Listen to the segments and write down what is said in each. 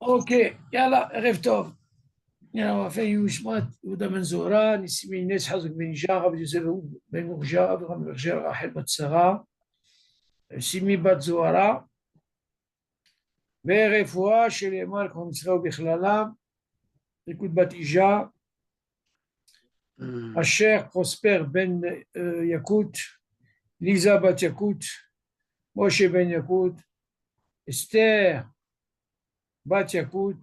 Ok, yalla, Erev Tov. Yalla, on va faire Yushmat, Yehuda Ben Zora, Nissim Ines, Hazak Ben Jar, Rabbi Yosef Ben Urja, Abraham Urja, Rachel Bat Sarah, Simi Bat Zohara, ורפואה שלמה לכל ישראל ובכללם, ליכוד בת אישה, אשר פרוספר בן יקות, ליזה בת יקות, משה בן יקות, אסתר בת יקות,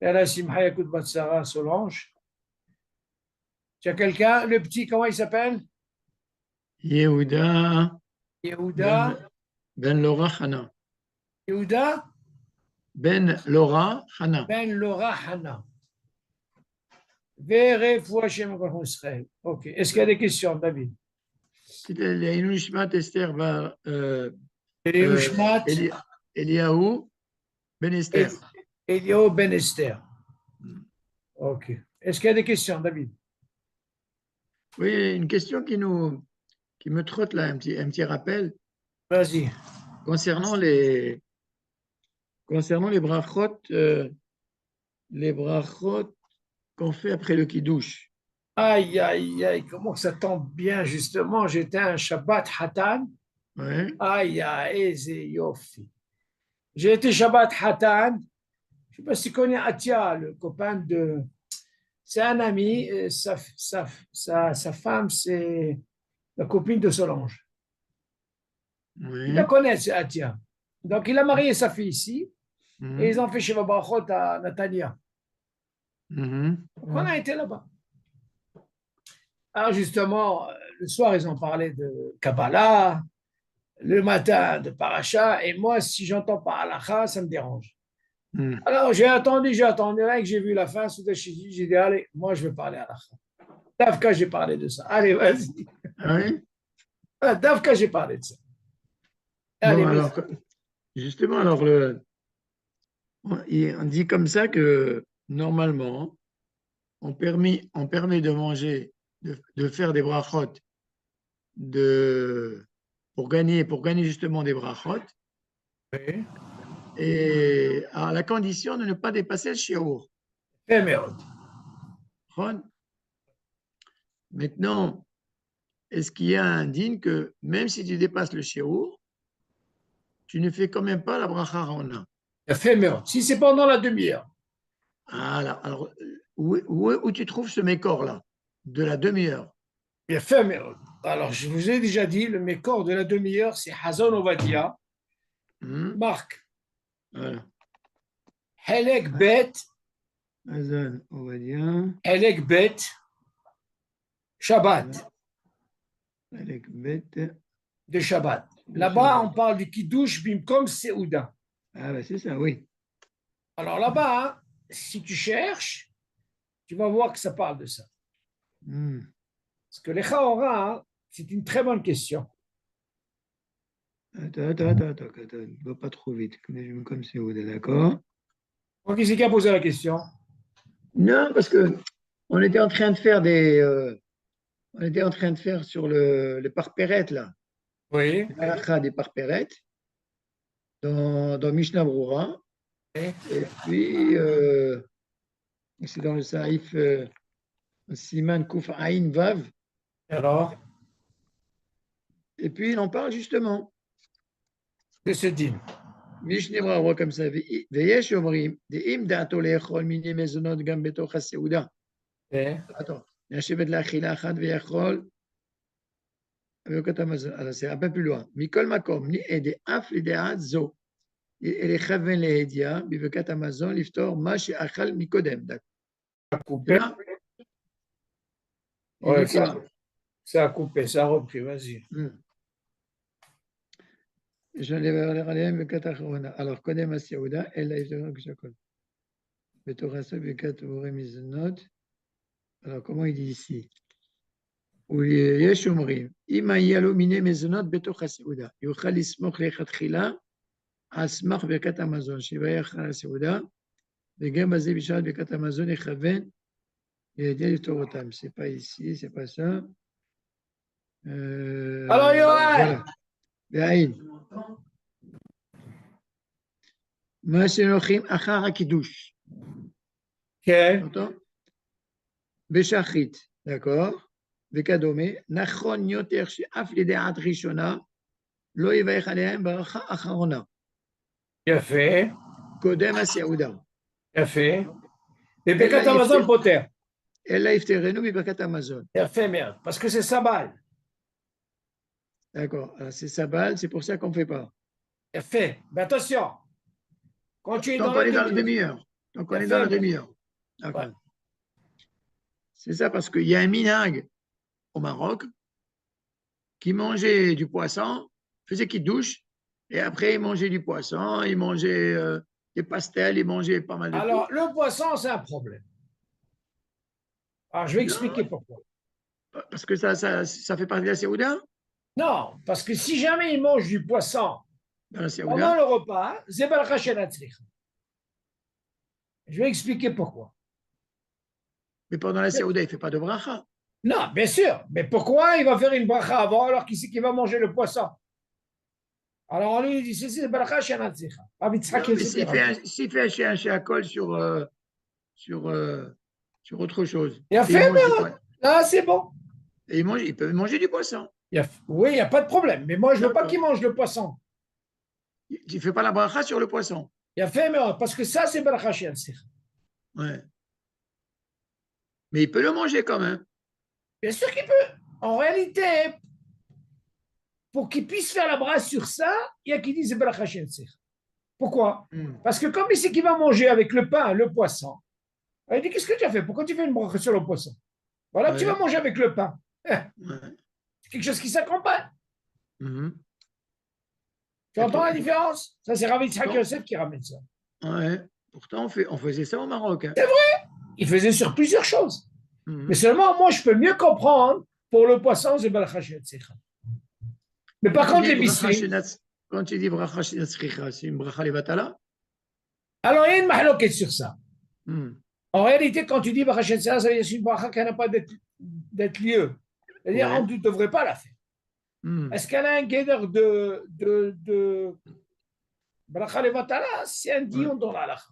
אלא שמחה יקות בת שרה סולנge. Tu as quelqu'un, le petit, comment il s'appelle? Yehuda Yehuda. Ben Laura Hana. Yehuda Ben Laura Hana. Ben Laura Hana. ורפואה שלמה לכל ישראל. Ok. Est-ce qu'il y a des questions, David? L'Inushmat Esther va Ushmat Eliaou Ben Esther. Eliaou Ben Esther. Ok. Est-ce qu'il y a des questions, David? Oui, une question qui me trotte là, un petit rappel. Vas-y. Concernant les brachot qu'on fait après le kiddush. Aïe, aïe, aïe, comment ça tombe bien, justement. J'étais un Shabbat Hatan. Ouais. Aïe, aïe, c'est yofi. J'ai été Shabbat Hatan. Je ne sais pas si tu connais Atia, le copain de. C'est un ami. Sa femme, c'est la copine de Solange. Oui. Il la connaît, c'est Atia. Donc, il a marié sa fille ici. Et ils ont fait Shiva Brachot à Natania. Donc, on a été là-bas. Alors, justement, le soir, ils ont parlé de Kabbalah, le matin de Paracha, et moi, si j'entends pas Halacha, ça me dérange. Alors, j'ai attendu, là que j'ai vu la fin, j'ai dit, allez, moi, je vais parler Halacha. Davka, j'ai parlé de ça. Allez, vas-y. Ah oui? Davka, j'ai parlé de ça. Allez, bon, alors, justement, alors, on dit comme ça que normalement, on permet de manger, de faire des brachot pour gagner justement des brachot. Oui. Et à la condition de ne pas dépasser le shiur. Maintenant, est-ce qu'il y a un din que même si tu dépasses le shiur, tu ne fais quand même pas la bracha rona? Si c'est pendant la demi-heure. Alors où tu trouves ce mécor-là, de la demi-heure? Alors, je vous ai déjà dit, le mécor de la demi-heure, c'est Hazon Ovadia. Marc. Voilà. Helek Bet. Hazon Ovadia. Helek Bet. Shabbat. Helek Bet. De Shabbat. Là-bas, on parle du Kiddush Bimkom Seouda. Ah, ben c'est ça, oui. Alors là-bas, hein, si tu cherches, tu vas voir que ça parle de ça. Parce que les Chaora, c'est une très bonne question. Attends, ne va pas trop vite. Comme Seouda, d'accord? Qui c'est qui a posé la question? Non, parce que on était en train de faire sur les parpérettes, là. Oui. L'alakha des parpérettes dans Mishnah Brura. Oui. Et puis, c'est dans le Saïf Siman Kouf Aïn Vav. Alors? Et puis, il en parle justement. De ce din. Mishnah Brura comme ça. Veyesh Yomrim, De'im Da'ato Le'echol Mini Mezonot Gam Betoch HaSeuda. Attends. Yashevet La'achila Achad Ve'echol. Alors, c'est un peu plus loin. Mikol Makom, ni Ede Af Lideat Zo. Et les Chaven Lehedia, Bivekat Amazon, Liftor, Mash Achal Mikodem. D'accord. Là, ouais, ça a coupé, ça a repris, vas-y. Alors, Kodem Asiouda, elle a évidemment que je connais. Betorasa Bekat Mizunot. Alors, comment il dit ici? Yeshumrim. Ima Yalo Mine Mizunot Betoch Asiouda. Yuchal Ismoch Lechatchila. Asmach Bekat Amazon. Shivayach Asiouda. וגם בזה בשעת ברכת המזון יכוון לידי לפתור אותם. C'est pas ici, c'est pas ça. Alors, Yoann! Voilà. Béaïn. מה שנוחים אחר הקידוש. כן. אותו? בשחית, d'accord? וכדומה, נכון יותר שאף לדעת ראשונה לא יברך עליהם ברכה אחרונה, יפה, קודם הסעודה. יפה. וברכת המזון פותר. אלא יפטרנו מברכת המזון. יפה מאוד, parce que c'est סבל. D'accord, alors c'est Sabal, c'est pour ça qu'on ne fait pas. יפה, והattention, quand tu es Tant dans qu'on la est dans la demi-heure. demi-heure. Tant qu'on est Yafé, dans la mais- demi-heure. D'accord. Ouais. C'est ça parce qu'il y a un minag au Maroc qui mangeait du poisson, faisait qu'il douche, et après il mangeait du poisson, il mangeait des pastels, il mangeait pas mal de Alors, trucs. le poisson, c'est un problème. Alors, je vais expliquer pourquoi. Parce que ça fait partie de la Séouda. Non, parce que si jamais il mange du poisson Dans la pendant Séouda. le repas, c'est Baraka Shenatzricha. Je vais expliquer pourquoi. Mais pendant la Séouda, il ne fait pas de bracha. Non, bien sûr, mais pourquoi il va faire une bracha avant alors qu'il sait qu'il va manger le poisson? Alors on lui dit, c'est Baraka Shenatzricha. Non, mais s'il fait un chéacol sur autre chose. Il a Et fait, il mange du mais poisson. ah, c'est bon. Et il peut manger du poisson. Oui, il n'y a pas de problème, mais moi, je ne veux pas D'accord. qu'il mange le poisson. Il ne fait pas la bracha sur le poisson. Il a fait, mais parce que ça, c'est Baraka Shenatzricha. Ouais. Mais il peut le manger quand même. Bien sûr qu'il peut. En réalité, pour qu'il puisse faire la brasse sur ça, il y a qui disent Baraka Shenatzricha. Pourquoi? Parce que comme il sait qu'il va manger avec le pain, le poisson, il dit, qu'est-ce que tu as fait? Pourquoi tu fais une bracha sur le poisson? Voilà, Ouais. tu vas manger avec le pain. Ouais. C'est quelque chose qui s'accompagne. Mhm. Tu entends la différence? Ça, c'est Rav Yitzhak Non. Yosef qui ramène ça. Ouais. Pourtant, on faisait ça au Maroc. Hein. Il faisait sur plusieurs choses. Mhm. Mais seulement, moi, je peux mieux comprendre pour le poisson, c'est Baraka Shenatzricha. Mais par contre, les biscuits, Quand tu dis bracha shenatzricha, c'est une bracha levatala. alors il y a une mahloquette sur ça. Mhm. En réalité, quand tu dis Baraka Shenatzricha, ça veut dire que c'est une bracha qui n'a pas d'être lieu. C'est-à-dire, Ouais. on ne devrait pas la faire. Mhm. Est-ce qu'elle a un guédeur de bracha levatala? C'est un dion dans la halakha.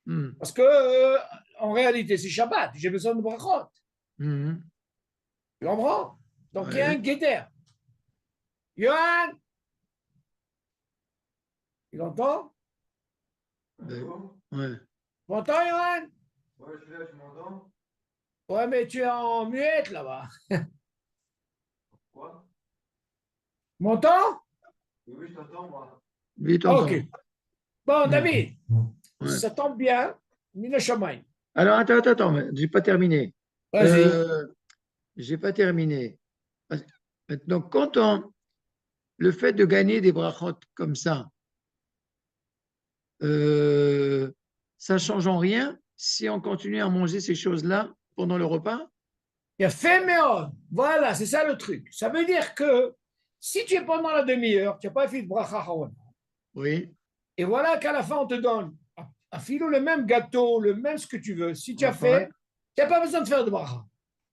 Mhm. Parce que, en réalité, c'est Shabbat. J'ai besoin de brachot. Mhm. Tu comprends? Donc, il y a Ouais. un guédeur. Yohan, tu l'entends? Ouais. Tu m'entends, Yohan? Ouais, je suis là, tu m'entends? Ouais, mais tu es en muette là-bas. Quoi? Tu m'entends? Oui, je t'entends, moi. Lui, il t'entend. Ok. Bon, David, Ouais. ça tombe bien. Mina Shamaï. Alors, attends, mais j'ai pas terminé. Vas-y. J'ai pas terminé. Maintenant, le fait de gagner des brachot comme ça change en rien si on continue à manger ces choses-là pendant le repas? Il y a fait méod. Voilà, c'est ça le truc. Ça veut dire que si tu es pendant la demi-heure, tu n'as pas fait de bracha hawan. Oui. Et voilà qu'à la fin, on te donne à filo le même gâteau, le même ce que tu veux. Si tu as fait, tu n'as pas besoin de faire de bracha.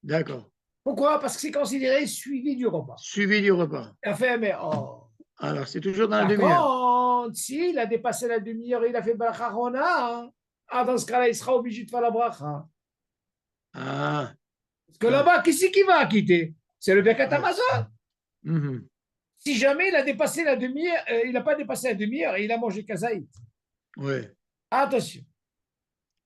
D'accord. Pourquoi? Parce que c'est considéré suivi du repas. Suivi du repas. Il a fait, mais oh. Alors, c'est toujours dans la Par demi-heure. contre, s'il a dépassé la demi-heure, il a fait bracha hona, dans ce cas-là, il sera obligé de faire la bracha. Ah. Parce que là-bas, qui c'est qui va acquitter? C'est le Birkat Ouais. Hamazon. Mhm. Si jamais il a dépassé la demi-heure, il n'a pas dépassé la demi-heure et il a mangé kazaït. Ouais. Attention.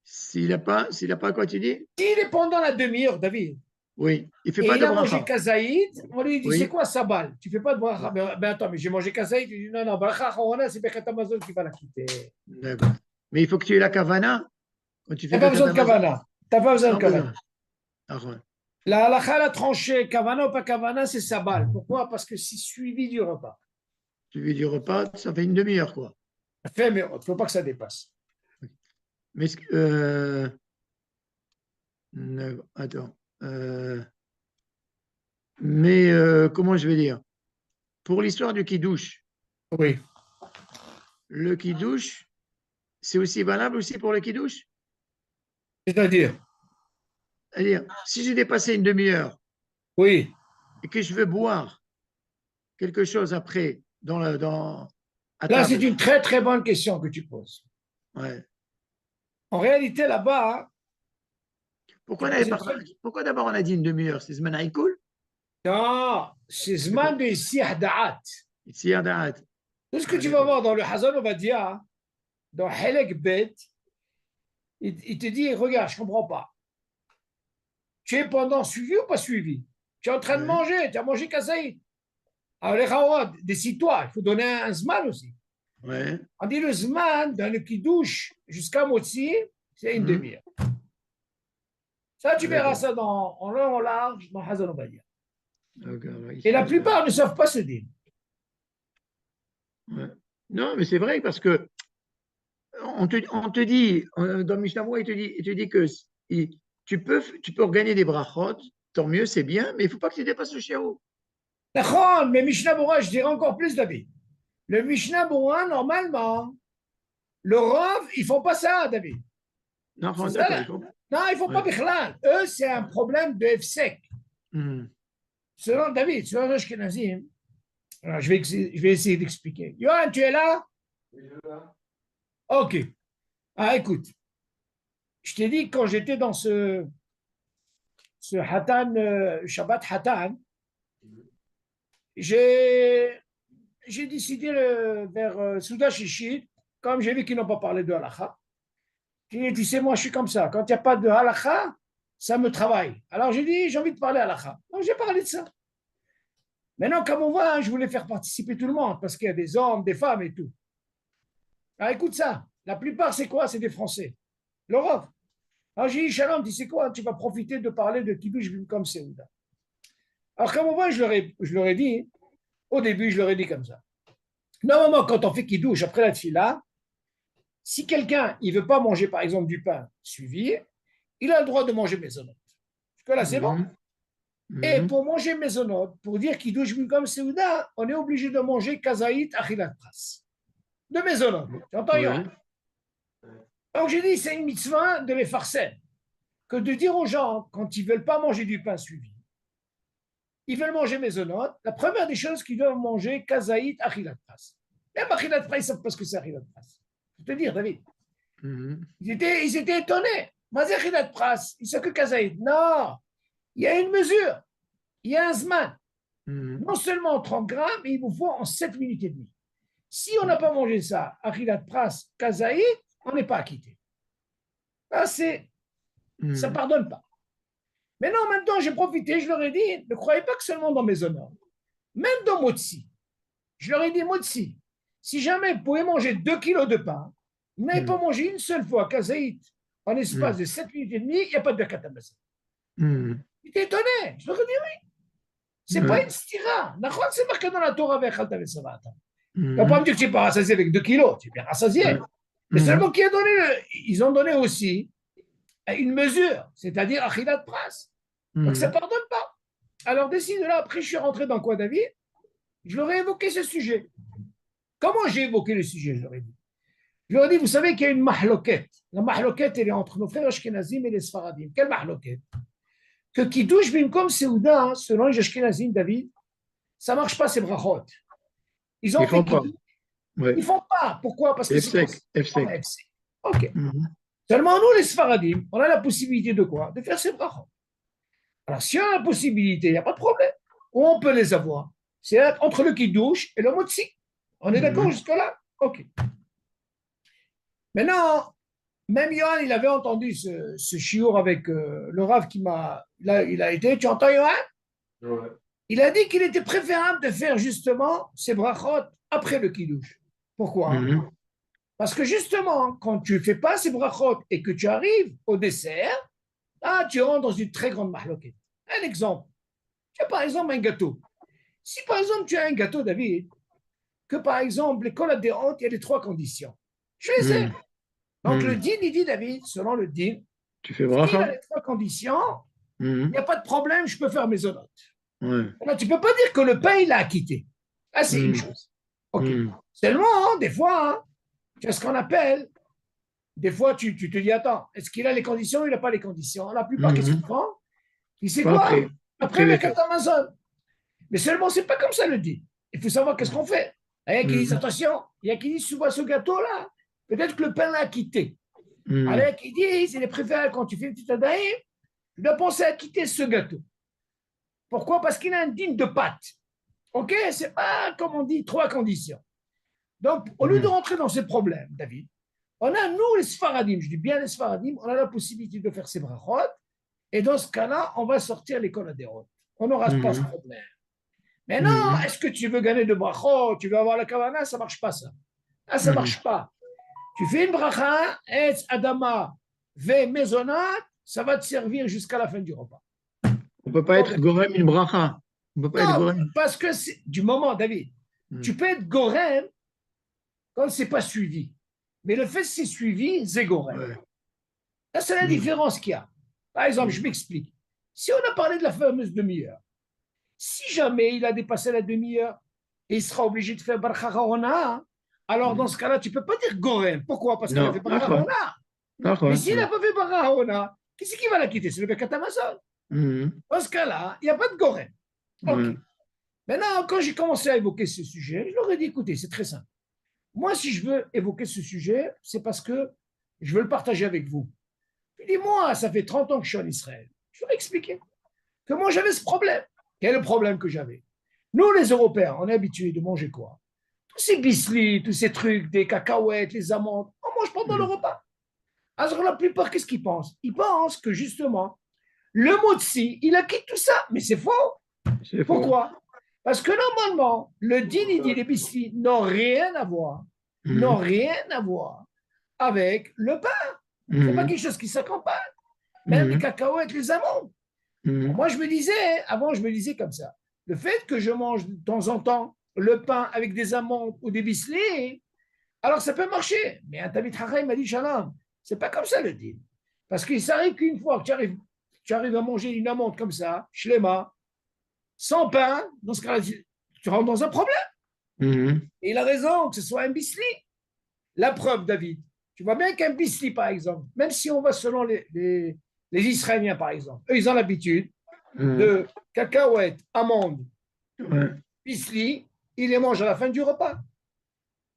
S'il n'a pas quoi tu dis? S'il est pendant la demi-heure, David, Oui. Il ne fait et pas il de a mangé bracha. kazaït, on lui dit, Oui. c'est quoi sabal? Tu ne fais pas de bracha. Ben attends, mais j'ai mangé kazaït. Il dit, non, bracha hona, c'est Birkat Hamazon qui va la quitter. D'accord. Mais il faut que tu aies la kavana quand tu Tu fais n'as pas besoin de Birkat Hamazon. kavana. Tu n'as pas besoin de Sans kavana. besoin. Ah, ouais. La halakha l'a tranché, kavana ou pas kavana, c'est sabal. Pourquoi? Parce que c'est suivi du repas. Suivi du repas, ça fait une demi-heure, quoi. Fait, mais il ne faut pas que ça dépasse. Mais attends. Mais comment je vais dire? Pour l'histoire du kidouche, Oui. le kidouche, c'est aussi valable aussi pour le kidouche? C'est-à-dire? C'est-à-dire, si j'ai dépassé une demi-heure Oui. et que je veux boire quelque chose après à Là, c'est table, une très, très bonne question que tu poses. Ouais. En réalité, là-bas, Pourquoi, tu on avait poses une pas- très... pourquoi d'abord on a dit une demi-heure? C'est Zman Haïkoul? Non, c'est Zman de Sih Da'at. Ici, à Da'at. Tout ce que Ah, tu vas d'accord. voir dans le Hazan Ovadia, dans Helek Bet, il te dit, regarde, je ne comprends pas. Tu es pendant suivi ou pas suivi? Tu es en train de Ouais. manger, tu as mangé Kazaï. Alors les Khawad, décide-toi, il faut donner un Zman aussi. Ouais. On dit le Zman, dans le Kiddush jusqu'à Motzi, c'est une Mhm. demi-heure. Ça, tu verras D'accord. ça en long, en large, dans Hazan Ovadia. D'accord. Et la plupart ne savent pas ce dire. Ouais. Non, mais c'est vrai parce que on te dit, dans Mishnah Moura, il te dit que tu peux gagner des brachot, tant mieux, c'est bien, mais il ne faut pas que tu dépasses le shiur. D'accord, mais Mishnah Bora, je dirais encore plus, David. Le Mishnah Bora, normalement, le Rav, ils font pas ça, David. Non, C'est ça, d'accord, là. il faut. Non, ils font pas Ouais. Bichlal. Eux, c'est un problème de FSEC. Mhm. Selon David, selon Ashkenazim, alors je vais essayer d'expliquer. Johan, tu es là? Oui, je suis là. Ok. Ah, écoute, je t'ai dit quand j'étais dans ce Hatan, Shabbat Hatan, j'ai décidé vers Souda Shishit, comme j'ai vu qu'ils n'ont pas parlé de halakha, j'ai dit, tu sais, moi je suis comme ça, quand il n'y a pas de halakha, ça me travaille. Alors j'ai dit, j'ai envie de parler halakha. Donc j'ai parlé de ça. Maintenant, comme on voit, je voulais faire participer tout le monde, parce qu'il y a des hommes, des femmes et tout. Alors écoute ça, la plupart c'est quoi? C'est des Français. L'Europe. Alors j'ai dit, Shalom, tu sais quoi? Tu vas profiter de parler de Kiddush comme Seouda. Alors comme on voit, je leur ai dit, au début, je leur ai dit comme ça. Normalement, quand on fait Kiddush après la tfila, si quelqu'un il veut pas manger, par exemple, du pain suivi, il a le droit de manger maisonnot. Jusque là, c'est bon. Mhm. Et Mhm. pour manger maisonnot, pour dire Kiddush comme Seouda, on est obligé de manger kazaït achilat pras. De maisonnot. Tu entends, Ouais. Yohan? Donc j'ai dit, c'est une mitzvah de les farcelles, que de dire aux gens, quand ils ne veulent pas manger du pain suivi, ils veulent manger maisonnot, la première des choses qu'ils doivent manger, kazaït achilat pras. Même achilat pras, ils ne savent pas ce que c'est achilat pras. Je peux te dire, David. Mhm. Ils étaient étonnés. Mazé achilat pras, ils savent que kazaït. Non, il y a une mesure, il y a un zman. Mhm. Non seulement en 30 grammes, mais il vous faut en 7 minutes et demie. Si on n'a pas mangé ça, achilat pras, kazaït, on n'est pas acquitté. Là, ça ne Mhm. pardonne pas. Mais non, en même temps, j'ai profité, je leur ai dit, ne croyez pas que seulement dans mes honneurs, même dans Motsi. Je leur ai dit, Motsi, si jamais vous pouvez manger 2 kilos de pain, vous n'avez pas mangé une seule fois kazaït en espace de 7 minutes et demie, il n'y a pas de katamasa. Mhm. J'étais étonné. Je leur ai dit, oui, c'est pas Ouais. une stira. C'est marqué dans la Torah avec Khalta Vesavata. Tu ne vas pas me Mhm. dire que tu n'es pas rassasié avec 2 kilos, tu es bien rassasié. Ouais. Mais Mhm. seulement ils ont donné aussi une mesure, c'est-à-dire achilat pras. Donc ça ne Mhm. pardonne pas. Alors, décide là, après, je suis rentré dans quoi, David? Je leur ai évoqué ce sujet. Comment j'ai évoqué le sujet? Je leur ai dit. Je leur ai dit, vous savez qu'il y a une mahloquette. La mahloquette, elle est entre nos frères Ashkenazim et les Sfaradim. Quelle mahloquette? Que Kiddush Bimkom Seouda, selon les Ashkenazim, David, ça ne marche pas, ces brachot. Ils Ils ont fait font pas. Kiddush. Ouais. Ils ne font pas. Pourquoi? Parce que F c'est sec. F sec. FC. OK. Mhm. Seulement, nous, les Sfaradim, on a la possibilité de quoi? De faire ces brachot. Alors, s'il y a la possibilité, il n'y a pas de problème. Où on peut les avoir? C'est entre le Kiddush et le Motsi. On est d'accord Mhm. jusque-là? OK. Maintenant, même Johan, il avait entendu ce chiour avec le Rav qui m'a. Il a été. Tu entends, Johan? Ouais. Il a dit qu'il était préférable de faire justement ces brachot après le Kiddush. Pourquoi? Mhm. Parce que justement, quand tu ne fais pas ces brachot et que tu arrives au dessert, là, tu rentres dans une très grande mahloquette. Un exemple. Tu as par exemple un gâteau. Si par exemple tu as un gâteau, David, que par exemple l'école adhérente, il y a les 3 conditions. Je les ai. Mhm. Donc le Mhm. din, il dit, David, selon le din, Tu fais s'il a bracha? les 3 conditions, il Mhm. n'y a pas de problème, je peux faire mes honnêtes. Ouais. Alors, tu ne peux pas dire que le pain, il a acquitté. Ah, c'est une Mhm. chose. OK. Mhm. Seulement, des fois, tu as ce qu'on appelle, des fois, tu te dis, attends, est-ce qu'il a les conditions ou il n'a pas les conditions? La plupart, qu'est-ce qu'ils Mhm. font? Il sait Pas quoi? après. Après, Après les Birkat fêtes. Amazon. Mais seulement, c'est pas comme ça le dit. Il faut savoir qu'est-ce qu'on fait. Il y a qui disent, Mhm. attention, il y a qui disent, tu vois ce gâteau-là, Peut-être que le pain l'a quitté. Mhm. Alors, il dit, il est préférable quand tu fais une petite adaïm, tu dois penser à quitter ce gâteau. Pourquoi? Parce qu'il a un digne de pâte. OK? C'est pas, comme on dit, trois conditions. Donc, au lieu de rentrer dans ces problèmes, David, on a, nous, les Sfaradim, je dis bien les Sfaradim, on a la possibilité de faire ces brachot, et dans ce cas-là, on va sortir l'école adhérente. On n'aura pas ce problème. Mais non, Mhm. est-ce que tu veux gagner de brachot, tu veux avoir la kavana, ça ne marche pas ça. Ah, ça ne Mhm. marche pas. Tu fais une bracha, etz adama, ve mezonat, ça va te servir jusqu'à la fin du repas. On ne peut pas être gorem une bracha. On ne peut pas être Non, gorem. parce que c'est du moment, David, tu peux être gorem quand ce n'est pas suivi. Mais le fait que c'est suivi, c'est gorem. Ouais. Là, c'est la différence qu'il y a. Par exemple, je m'explique. Si on a parlé de la fameuse demi-heure, si jamais il a dépassé la demi-heure et il sera obligé de faire Barcha Hona, alors dans ce cas-là, tu ne peux pas dire Gorem. Pourquoi? Parce qu'il a Non, fait Barcha d'accord. Hona. Mais D'accord. s'il n'a pas fait Barcha Hona, qui c'est qui va la quitter? C'est le Bekat Amazon. Mhm. Dans ce cas-là, il n'y a pas de Gorem. OK. Ouais. Maintenant, quand j'ai commencé à évoquer ce sujet, je leur ai dit écoutez, c'est très simple. Moi, si je veux évoquer ce sujet, c'est parce que je veux le partager avec vous. Je dis moi, ça fait 30 ans que je suis en Israël. Je leur ai expliqué que moi, j'avais ce problème. Quel est le problème que j'avais? Nous, les Européens, on est habitués de manger quoi? Tous ces bislis, tous ces trucs, des cacahuètes, les amandes, on mange pendant le Mhm. repas. Alors la plupart, qu'est-ce qu'ils pensent? Ils pensent que justement, le motzi, il a quitté tout ça. Mais c'est faux. C'est faux. Pourquoi? Parce que normalement, le din, il dit les bislis n'ont rien à voir, n'ont Mhm. rien à voir avec le pain. C'est pas Mhm. quelque chose qui s'accompagne. Même les Mhm. cacahuètes, les amandes. Mhm. Moi, je me disais, avant, je me disais comme ça. Le fait que je mange de temps en temps le pain avec des amandes ou des bislis, alors ça peut marcher. Mais un Talmid Chacham m'a dit, Shalom, c'est pas comme ça le din. Parce qu'il s'arrive qu'une fois que tu arrives à manger une amande comme ça, shlema, sans pain, dans ce cas-là, tu rentres dans un problème. Mhm. Et il a raison, que ce soit un bisli. La preuve, David, tu vois bien qu'un bisli, par exemple, même si on va selon les Israéliens, par exemple, eux, ils ont l'habitude Mhm. de cacahuètes, amandes, Ouais. bisli, ils les mangent à la fin du repas.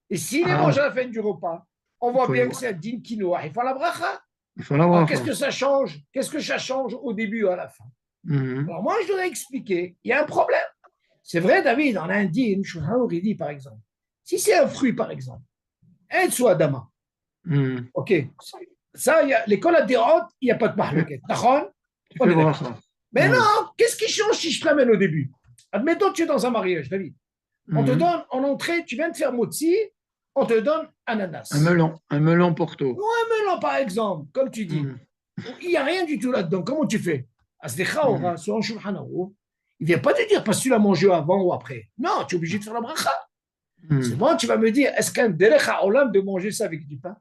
Et s'ils les Ah, mangent à la fin du repas, on il voit faut, bien que c'est un din quinoa. Il faut la bracha. il faut Alors, l'avoir. qu'est-ce que ça change? Qu'est-ce que ça change au début ou à la fin? Mhm. Alors, moi, je dois expliquer, il y a un problème. C'est vrai, David, en Indien, il dit, par exemple, si c'est un fruit, par exemple, un adama, Mhm. OK, ça, l'école à Dérote, il n'y a pas de mahlouket. Tu On fais est d'accord. bracha. Mais Ouais. non, qu'est-ce qui change si je te l'amène au début? Admettons que tu es dans un mariage, David. On te Mhm. donne en entrée, tu viens de faire motzi, on te donne ananas. Un melon Porto. Ou un melon, par exemple, comme tu dis. Mhm. Il n'y a rien du tout là-dedans. Comment tu fais? Mhm. Sur un Shulchan Aruch, il ne vient pas te dire parce que tu l'as mangé avant ou après. Non, tu es obligé de faire la bracha. C'est Mhm. bon, tu vas me dire, est-ce qu'un derech haolam de manger ça avec du pain?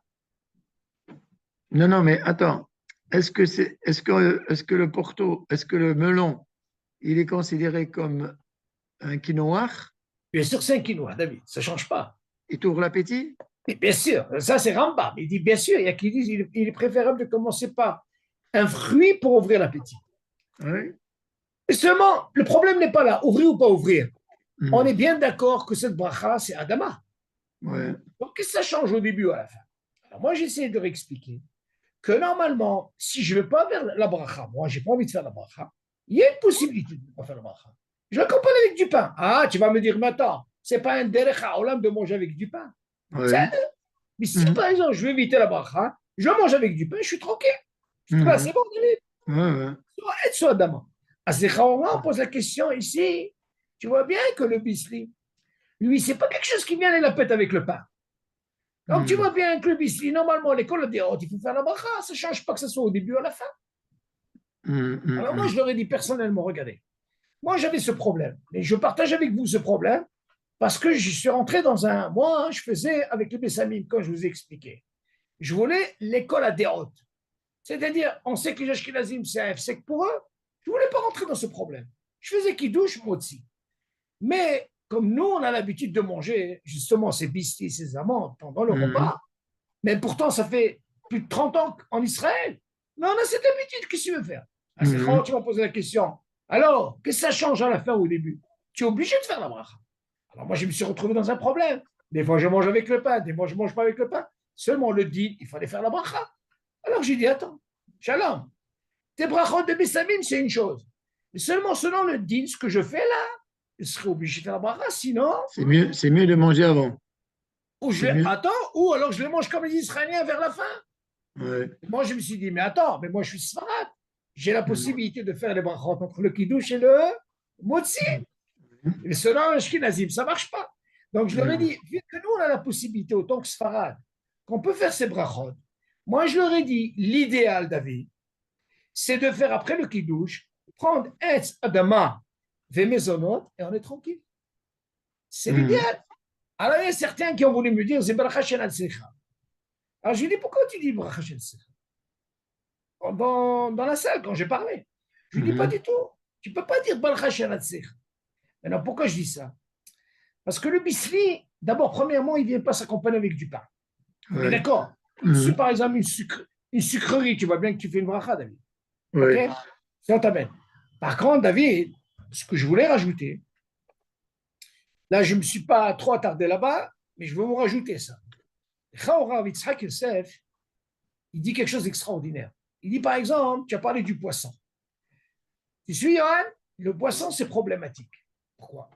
Non, non, mais attends. Est-ce que le Porto, est-ce que le melon, il est considéré comme un quinoa? Bien sûr, c'est un quinoa, David. Ça ne change pas. Il t'ouvre l'appétit? Mais bien sûr, ça c'est Rambam. Il dit bien sûr, il y a qui disent il est préférable de commencer par un fruit pour ouvrir l'appétit. Oui. Et seulement, le problème n'est pas là, ouvrir ou pas ouvrir. On est Mhm. bien d'accord que cette bracha, c'est Adama. Ouais. Donc, qu'est-ce que ça change au début ou à la fin? Alors, moi, j'essaie de réexpliquer que normalement, si je ne veux pas faire la bracha, moi, je n'ai pas envie de faire la bracha, il y a une possibilité de ne pas faire la bracha. Je l'accompagne avec du pain. Ah, tu vas me dire, mais attends, ce n'est pas un derech haolam de manger avec du pain. Ouais. Mais si, Mhm. par exemple, je veux éviter la bracha, je mange avec du pain, je suis tranquille. Je dis, bah, Mhm. c'est bon, allez, Ouais, ouais. soit Adama. À ces on pose la question ici. Tu vois bien que le bisli, lui, c'est pas quelque chose qui vient et la pète avec le pain. Donc, tu vois Mhm. bien que le bisli, normalement, l'école dit, oh, il faut faire la bracha, ça ne change pas que ce soit au début ou à la fin. Mhm. Alors, moi, Mhm. je leur ai dit personnellement, regardez, moi, j'avais ce problème. Et je partage avec vous ce problème parce que je suis rentré dans un. Moi, je faisais avec les Bessamim, quand je vous ai expliqué. Je voulais l'école à déroute. C'est-à-dire, on sait que les Ashkenazim, c'est un sec pour eux. Je ne voulais pas rentrer dans ce problème. Je faisais kidouche, motzi. Mais comme nous, on a l'habitude de manger justement ces bistis, ces amandes pendant le Mhm. repas, mais pourtant, ça fait plus de 30 ans en Israël. Mais on a cette habitude, qu'est-ce que tu veux faire? Ah, c'est quand Mhm. tu vas poser la question. Alors, qu'est-ce que ça change à la fin ou au début? Tu es obligé de faire la bracha. Alors moi, je me suis retrouvé dans un problème. Des fois, je mange avec le pain, des fois, je ne mange pas avec le pain. Seulement le din, il fallait faire la bracha. Alors j'ai dit, attends, shalom, tes brachot de Bessamim, c'est une chose. Mais seulement selon le din, ce que je fais là, je serai obligé de faire la bracha, sinon, C'est mieux de manger avant. ou je C'est mieux. attends, ou alors je les mange comme les Israéliens vers la fin. Ouais. Moi, je me suis dit, mais attends, mais moi je suis Sfarad. J'ai la Mhm. possibilité de faire les brachot entre le kiddush et le motzi. Mais selon l'Ashkenazim, ça ne marche pas. Donc je leur ai dit, vu que nous on a la possibilité, autant que Sfarad, qu'on peut faire ces brachot, moi je leur ai dit, l'idéal, David, c'est de faire après le kiddush, prendre Etz Adama Vemezonot et on est tranquille. C'est l'idéal. Alors il y a certains qui ont voulu me dire, c'est Bracha Shel Hatzecha. Alors je lui ai dit, pourquoi tu dis Bracha Shel Hatzecha dans la salle, quand j'ai parlé. Je lui dis pas du tout. Tu ne peux pas dire Bracha Shel Hatzecha. Maintenant, pourquoi je dis ça? Parce que le bisli, d'abord, premièrement, il ne vient pas s'accompagner avec du pain. On est d'accord? Si par exemple une sucrerie, tu vois bien que tu fais une bracha, David. Ouais. Ok? Ça, on t'amène. Par contre, David, ce que je voulais rajouter, là, je ne me suis pas trop attardé là-bas, mais je veux vous rajouter ça. Chaorav Yitzhak Yosef, il dit quelque chose d'extraordinaire. Il dit, par exemple, tu as parlé du poisson. Tu suis, Yohan? Le poisson, c'est problématique. Pourquoi?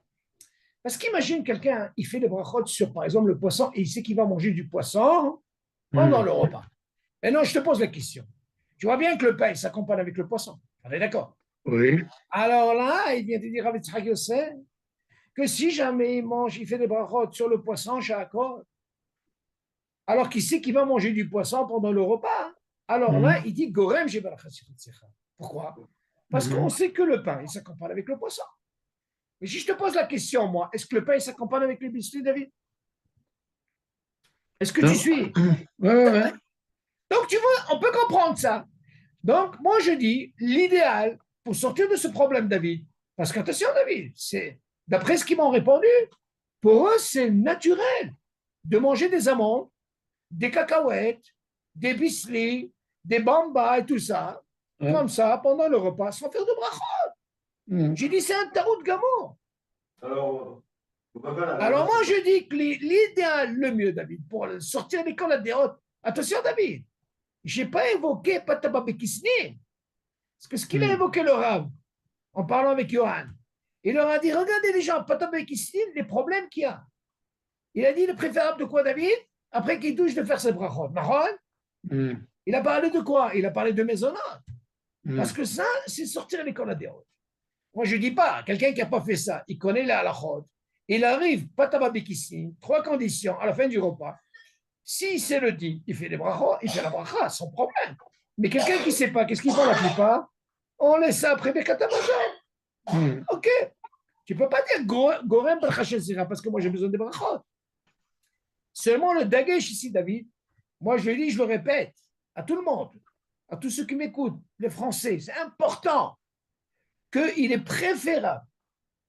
Parce qu'imagine quelqu'un, il fait des brachot sur, par exemple, le poisson et il sait qu'il va manger du poisson pendant le repas. Maintenant, je te pose la question. Tu vois bien que le pain il s'accompagne avec le poisson. On est d'accord? Oui. Alors là, il vient te dire avec Yitzhak Yosef que si jamais il mange, il fait des brachot sur le poisson, alors qu'il sait qu'il va manger du poisson pendant le repas, alors là, il dit Gorem j'ai barachat. Pourquoi? Parce qu'on sait que le pain, il s'accompagne avec le poisson. Mais si je te pose la question, moi, est-ce que le pain, il s'accompagne avec le biscuit, David? Est-ce que tu suis? Ouais. Donc, tu vois, on peut comprendre ça. Donc, moi, je dis, l'idéal pour sortir de ce problème, David, parce qu'attention, David, c'est d'après ce qu'ils m'ont répondu, pour eux, c'est naturel de manger des amandes, des cacahuètes, des bislis, des bambas et tout ça, comme ça, pendant le repas, sans faire de brachot. J'ai dit, c'est un tarot de gamin. Alors, Alors moi, je dis que l'idéal, le mieux, David, pour sortir l'école à des hautes, attention, David, je n'ai pas évoqué Patababekisnin, parce que ce qu'il a évoqué le Rav, en parlant avec Johan, il leur a dit, regardez les gens, Patabekisnin, les problèmes qu'il y a. Il a dit, le préférable de quoi, David? Après qu'il touche de faire ses brachot. Il a parlé de quoi? Il a parlé de maisonnat. Parce que ça, c'est sortir l'école à des hautes. Moi, je ne dis pas, quelqu'un qui n'a pas fait ça, il connaît la halachot, il arrive, patababekissin, 3 conditions à la fin du repas. Si c'est le dit, il fait les brachos, il fait la bracha, sans problème. Mais quelqu'un qui ne sait pas, qu'est-ce qu'il fait la plupart? On laisse ça après Birkat Hamazon. Ok. Tu ne peux pas dire Gorem bracha shel sira parce que moi j'ai besoin de brachot. Seulement le dagesh ici, David, moi je le dis, je le répète à tout le monde, à tous ceux qui m'écoutent, les Français, c'est important qu'il est préférable,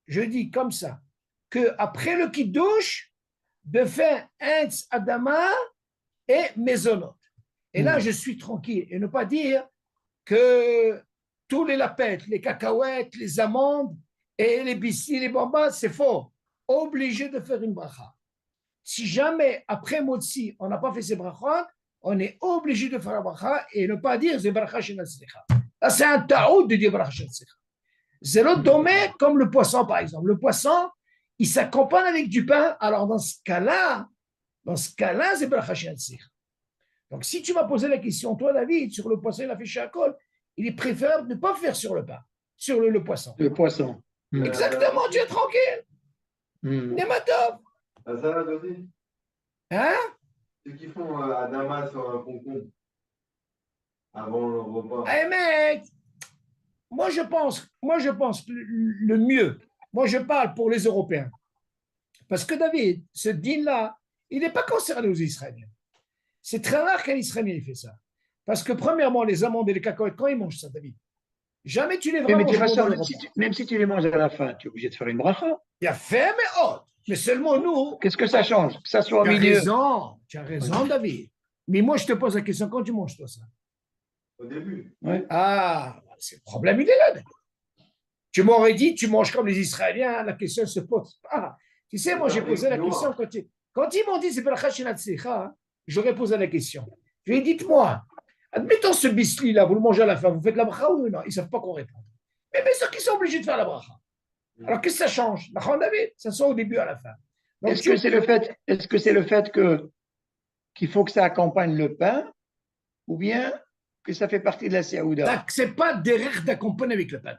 je dis comme ça, qu'après le kiddush, de faire Etz Adama et Mezonot. Et là, je suis tranquille. Et ne pas dire que tous les lapettes, les cacahuètes, les amandes et les biscuits, les bambas, c'est faux. Obligé de faire une bracha. Si jamais, après Motsi, on n'a pas fait ces brachot, on est obligé de faire la bracha et ne pas dire c'est bracha shel hatzlecha. Là, c'est un taout de dire bracha shel hatzlecha. C'est l'autre domaine comme le poisson, par exemple. Le poisson, il s'accompagne avec du pain. Alors, dans ce cas-là, c'est bracha shel hatzlecha. Donc, si tu m'as posé la question, toi, David, sur le poisson, il a fait shakol, il est préférable de ne pas faire sur le pain, sur le poisson. Le poisson. Exactement, tu es tranquille. Nématov. La salade aussi. Hein? Ceux qui font Adama sur un concombre avant le repas. Eh mec, moi je pense le mieux. Moi je parle pour les Européens. Parce que David, ce din-là, il n'est pas concerné aux Israéliens. C'est très rare qu'un Israélien fait ça. Parce que premièrement, les amandes et les cacahuètes, quand ils mangent ça, David, jamais tu les verras manger pendant le repas. Même si tu les manges à la fin, tu es obligé de faire une bracha. Il y a fait, mais autre. Mais seulement nous. Qu'est-ce que ça change? Que ça soit au Tu as milieu. tu as raison, David. Mais moi, je te pose la question, quand tu manges toi ça? Au début. Ouais. Ah, c'est le problème, il est là. David. Tu m'aurais dit, tu manges comme les Israéliens, la question ne se pose pas. Tu sais, moi, j'ai posé la question quand ils m'ont dit, c'est bracha shel hatzlecha. j'aurais posé la question. Je lui ai dit, dites-moi, admettons ce bisli-là, vous le mangez à la fin, vous faites la bracha ou non? Ils ne savent pas quoi répondre. Mais bien sûr qu'ils sont obligés de faire la bracha. Alors, qu'est-ce que ça change? David, ça sort au début à la fin. Donc, est-ce que c'est le fait qu'il faut que ça accompagne le pain ou bien que ça fait partie de la Séouda? Ce n'est pas derrière d'accompagner avec le pain.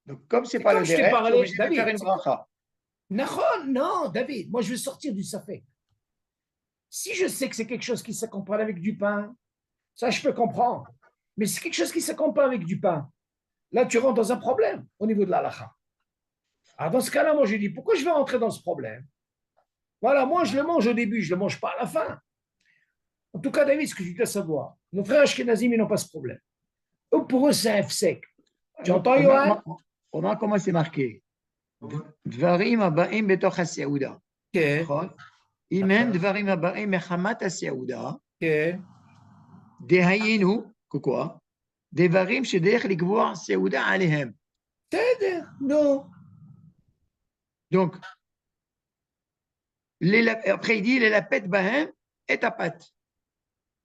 Donc, comme ce n'est pas le derrière, tu es obligé de faire une bracha. Non, David, moi je vais sortir du safek. Si je sais que c'est quelque chose qui s'accompagne avec du pain, ça je peux comprendre. Mais c'est quelque chose qui s'accompagne avec du pain. Là, tu rentres dans un problème au niveau de l'halakha. Alors, dans ce cas-là, moi je dis, pourquoi je vais rentrer dans ce problème? Voilà, moi je le mange au début, je ne le mange pas à la fin. En tout cas, David, ce que je dois savoir, nos frères Ashkenazim, ils n'ont pas ce problème. Eux, pour eux, c'est un F-sec. Tu entends, Yohan? On a comment c'est marqué. דברים הבאים בתוך הסעודה. כן. נכון? אם הם דברים הבאים מחמת הסעודה, כן. דהיינו, quoi? דברים שדרך לקבוע סעודה עליהם. בסדר, נו. Donc, après il dit, les lapet בהם את הפת.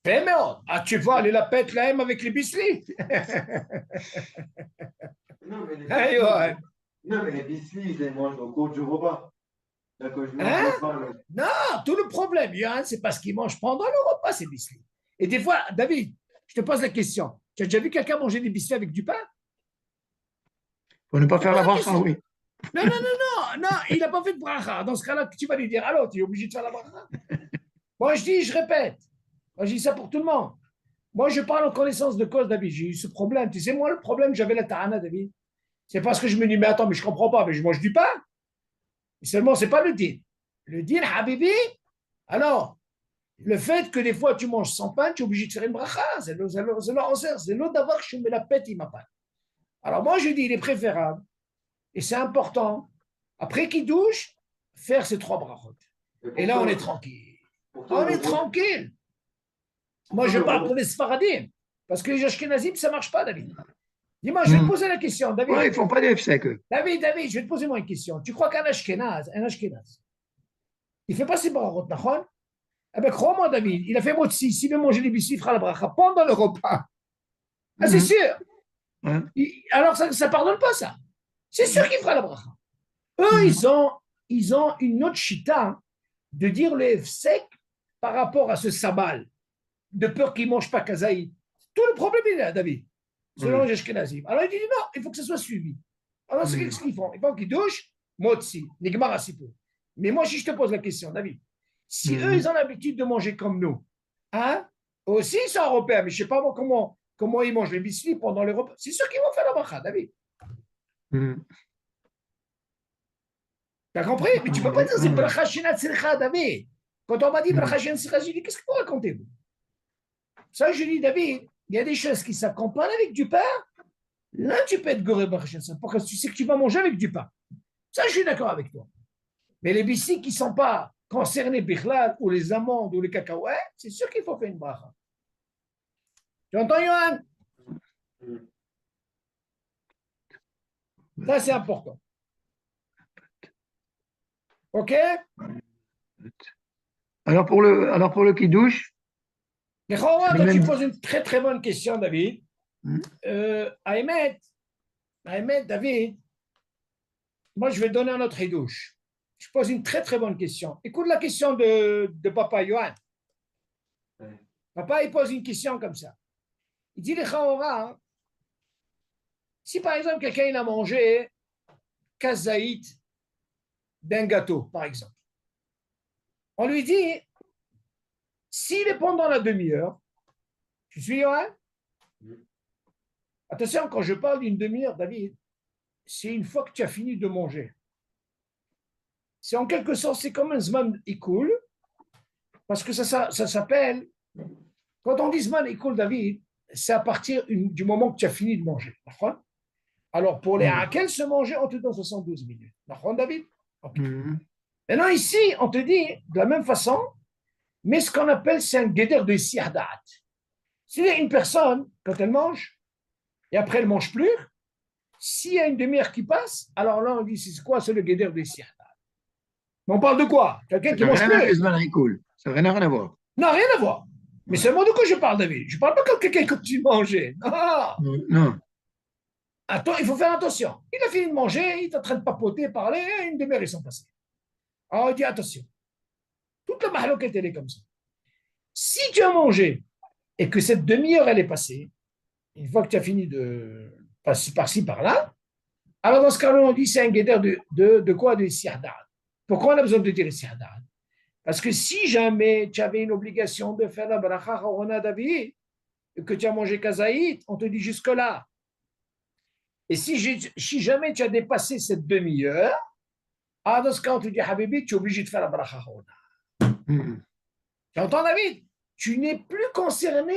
יפה מאוד. Tu vois, les lapettes להם avec les bislis. Non, mais les biscuits, je les mange au cours du repas. Non, tout le problème, Yohan, c'est parce qu'ils mangent pendant le repas, ces biscuits. Et des fois, David, je te pose la question. Tu as déjà vu quelqu'un manger des biscuits avec du pain? Pour ne pas faire la bracha, oui. Non, il n'a pas fait de bracha. Dans ce cas-là, tu vas lui dire, alors, tu es obligé de faire la bracha. Moi, je répète. Moi, je dis ça pour tout le monde. Moi, je parle en connaissance de cause, David. J'ai eu ce problème. Tu sais, moi, le problème, j'avais la ta'ana, David. C'est parce que je me dis, mais attends, mais je ne comprends pas, mais je mange du pain. Et seulement, ce n'est pas le din. Le din, Habibi, alors, le fait que des fois tu manges sans pain, tu es obligé de faire une bracha. C'est l'autre d'avoir que je mets la pète, il m'a pas. Alors, moi, je dis, il est préférable, et c'est important, après qu'il douche, faire ces 3 brachot. Et là, on est tranquille. On est tranquille. Moi, je parle pour les Sfaradim, parce que les Ashkenazim, ça ne marche pas, David. Dis-moi, je vais te poser la question, David. Oui, ils ne font pas de sec. David, je vais te poser moi une question. Tu crois qu'un Ashkenaz, il ne fait pas ses brachot, d'accord? Eh bien, crois-moi, David, il a fait motzi. S'il veut manger des biscuits, il fera la bracha pendant le repas. Ah, c'est sûr. Alors, ça ne pardonne pas, ça. C'est sûr qu'il fera la bracha. Eux, ils ont une autre chita de dire le sec par rapport à ce sabal, de peur qu'il ne mange pas kazaï. Tout le problème est là, David, selon les Ashkenazim. Alors, il dit non, il faut que ça soit suivi. Alors, c'est ce qu'ils font. Il faut qu'ils douchent, motzi, nigmar asipo. Mais moi, si je te pose la question, David, si eux, ils ont l'habitude de manger comme nous, hein, aussi, ils sont européens, mais je ne sais pas moi, comment ils mangent les biscuits pendant les repas. C'est sûr qu'ils vont faire la bracha, David. T'as compris? Mais tu ne peux pas dire c'est bracha shenat sircha, David. Quand on m'a dit bracha shenat sircha, j'ai dit qu'est-ce que vous racontez, vous? Ça, je dis, David, il y a des choses qui s'accompagnent avec du pain. Là, tu peux être goré bracha shenat sircha, parce que tu sais que tu vas manger avec du pain. Ça, je suis d'accord avec toi. Mais les biscuits qui ne sont pas concernés bichlal, ou les amandes, ou les cacahuètes, c'est sûr qu'il faut faire une bracha. Tu entends, Yohan? Ça, c'est important. OK? Alors pour le kiddush, toi, tu poses une très très bonne question, David. Ahmed, David, moi je vais donner un autre hidouche. Je pose une très très bonne question. Écoute la question de Papa Yohan. Papa, il pose une question comme ça. Il dit, les Chaora, si par exemple quelqu'un il a mangé kazaït d'un gâteau, par exemple, on lui dit, s'il est pendant la demi-heure, tu suis, Yohan? Attention, quand je parle d'une demi-heure, David, c'est une fois que tu as fini de manger. C'est en quelque sorte, c'est comme un zman ikul, parce que ça s'appelle, quand on dit zman ikul, David, c'est à partir du moment que tu as fini de manger. Alors, pour les hakel se manger, on te donne 72 minutes. David? Okay. Maintenant, ici, on te dit, de la même façon, mais ce qu'on appelle, c'est un guéder de siadat. C'est une personne, quand elle mange, et après elle ne mange plus, s'il y a une demi-heure qui passe, alors là, on dit, c'est quoi? C'est le guéder de siadat. Mais on parle de quoi? Quelqu'un qui mange plus. Ça n'a rien à voir. Non, rien à voir. Mais seulement de quoi je parle, David. Je ne parle pas comme quelqu'un qui continue de manger. Non. Non. Attends, il faut faire attention. Il a fini de manger, il est en train de papoter, parler, et une demi-heure, ils sont passés. Alors, il dit attention. Toute la mahloquette, elle est comme ça. Si tu as mangé et que cette demi-heure, elle est passée, une fois que tu as fini de passer par-ci, par-là, alors dans ce cas-là, on dit c'est un guédère de quoi? De sirdad. Pourquoi on a besoin de dire sirdad? Parce que si jamais tu avais une obligation de faire la bracha harona David, et que tu as mangé kazaït, on te dit jusque-là. Et si jamais tu as dépassé cette demi-heure, alors dans ce cas, on te dit Habibi, tu es obligé de faire la bracha harona. Tu entends, David? Tu n'es plus concerné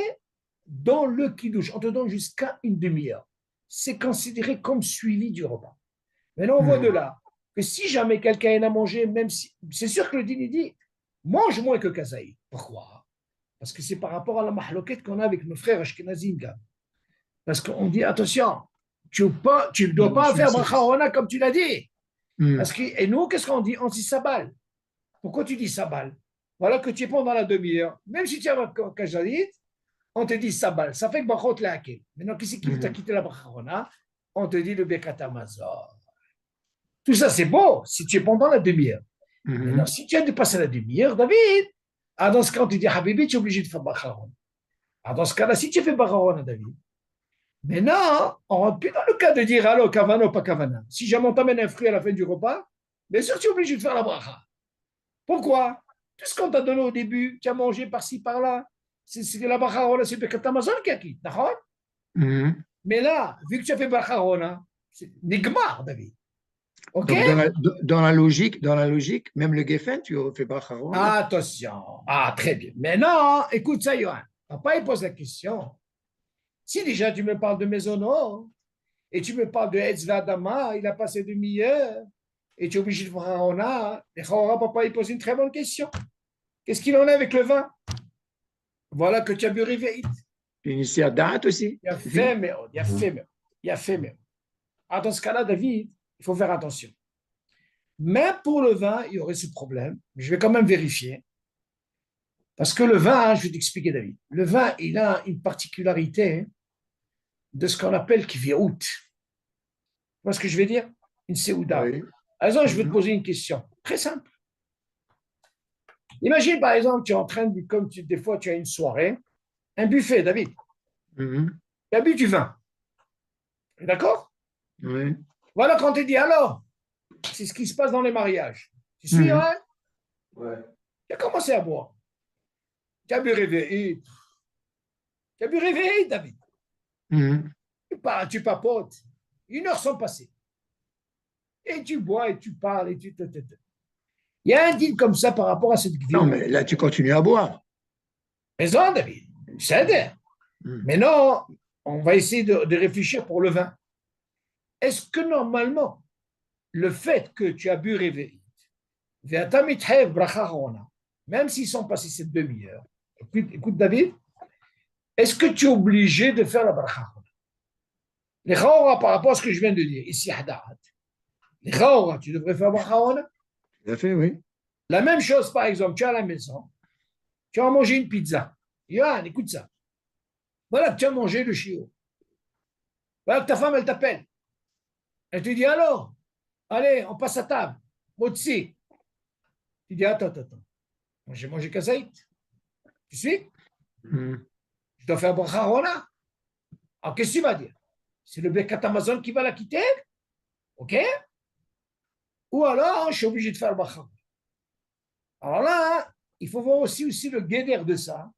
dans le kiddush. On te donne jusqu'à une demi-heure. C'est considéré comme suivi du repas. Maintenant, on voit de là que si jamais quelqu'un a mangé, même si. C'est sûr que le dîner dit mange moins que kazaï. Pourquoi? Parce que c'est par rapport à la mahloquette qu'on a avec nos frères ashkenazim. Parce qu'on dit attention, tu ne dois pas faire bracha harona comme tu l'as dit. Parce que, et nous, qu'est-ce qu'on dit? On dit sabal. Pourquoi tu dis sabal? Voilà que tu es pendant la demi-heure. Même si tu as kazaït, on te dit sabal. Ça fait que brachot la hakel. Maintenant, qui c'est qui t'a quitté la bracha harona? On te dit le bekat hamazon. Tout ça, c'est beau si tu es pendant la demi-heure. Maintenant, si tu as dépassé la demi-heure, David, dans ce cas, on te dit Habibi, tu es obligé de faire bracha harona. Dans ce cas-là, si tu fais bracha harona, David, maintenant, on rentre plus dans le cas de dire alors kavana ou pas kavana. Si jamais on t'amène un fruit à la fin du repas, bien sûr, tu es obligé de faire la bracha. Pourquoi? Tout ce qu'on t'a donné au début, tu as mangé par-ci, par-là, c'est la bracha harona, c'est Birkat Hamazon qui a quitté, d'accord? Mais là, vu que tu as fait bracha harona, c'est nigmar, David. Okay? Donc, dans la logique, même le Geffen, tu fais bracha harona. Attention. Ah, très bien. Mais non, écoute ça, Yohan. Papa, il pose la question. Si déjà tu me parles de Maisonneau et tu me parles de Etzva Adama, il a passé demi-heure et tu es obligé de voir Harona, et papa, il pose une très bonne question. Qu'est-ce qu'il en est avec le vin? Voilà que tu as bu réveillé. Une date aussi. Il y a fait, mais il y a fait, mais il y a fait, mais. Alors, dans ce cas-là, David, il faut faire attention. Même pour le vin, il y aurait ce problème. Je vais quand même vérifier. Parce que le vin, je vais t'expliquer, David. Le vin, il a une particularité de ce qu'on appelle kiviout. Tu vois ce que je vais dire? Une séouda. Oui. Par exemple, je vais te poser une question très simple. Imagine, par exemple, tu es en train de, comme des fois, tu as une soirée, un buffet, David. Tu as bu du vin. D'accord? Oui. Voilà quand tu dis alors, c'est ce qui se passe dans les mariages. Tu suis, hein? Ouais. Tu as commencé à boire. Tu as bu réveillé. Tu as bu réveillé, David. Tu papotes. 1 heure sont passées. Et tu bois et tu parles et tu te. Il y a un deal comme ça par rapport à cette vie. Non, mais là, tu continues à boire. Raison, David. C'est mais non, on va essayer de réfléchir pour le vin. Est-ce que normalement, le fait que tu as bu réveillé, même s'ils sont passés cette demi-heure, écoute David, est-ce que tu es obligé de faire la bracha? Les chaora, par rapport à ce que je viens de dire, ici, les chaora, tu devrais faire bracha. Tout à fait, oui. La même chose, par exemple, tu es à la maison, tu as mangé une pizza. Yohan, écoute ça. Voilà que tu as mangé le chiot. Voilà que ta femme, elle t'appelle. Elle te dit alors, allez, on passe à table. Motsi. Tu dis attends. Moi, j'ai mangé kazaït. Tu suis? Je dois faire bracha harona. Alors, qu'est-ce que tu vas dire? C'est le Birkat Hamazon qui va la quitter? OK? Ou alors, je suis obligé de faire le bracha. Alors là, il faut voir aussi le guédère de ça.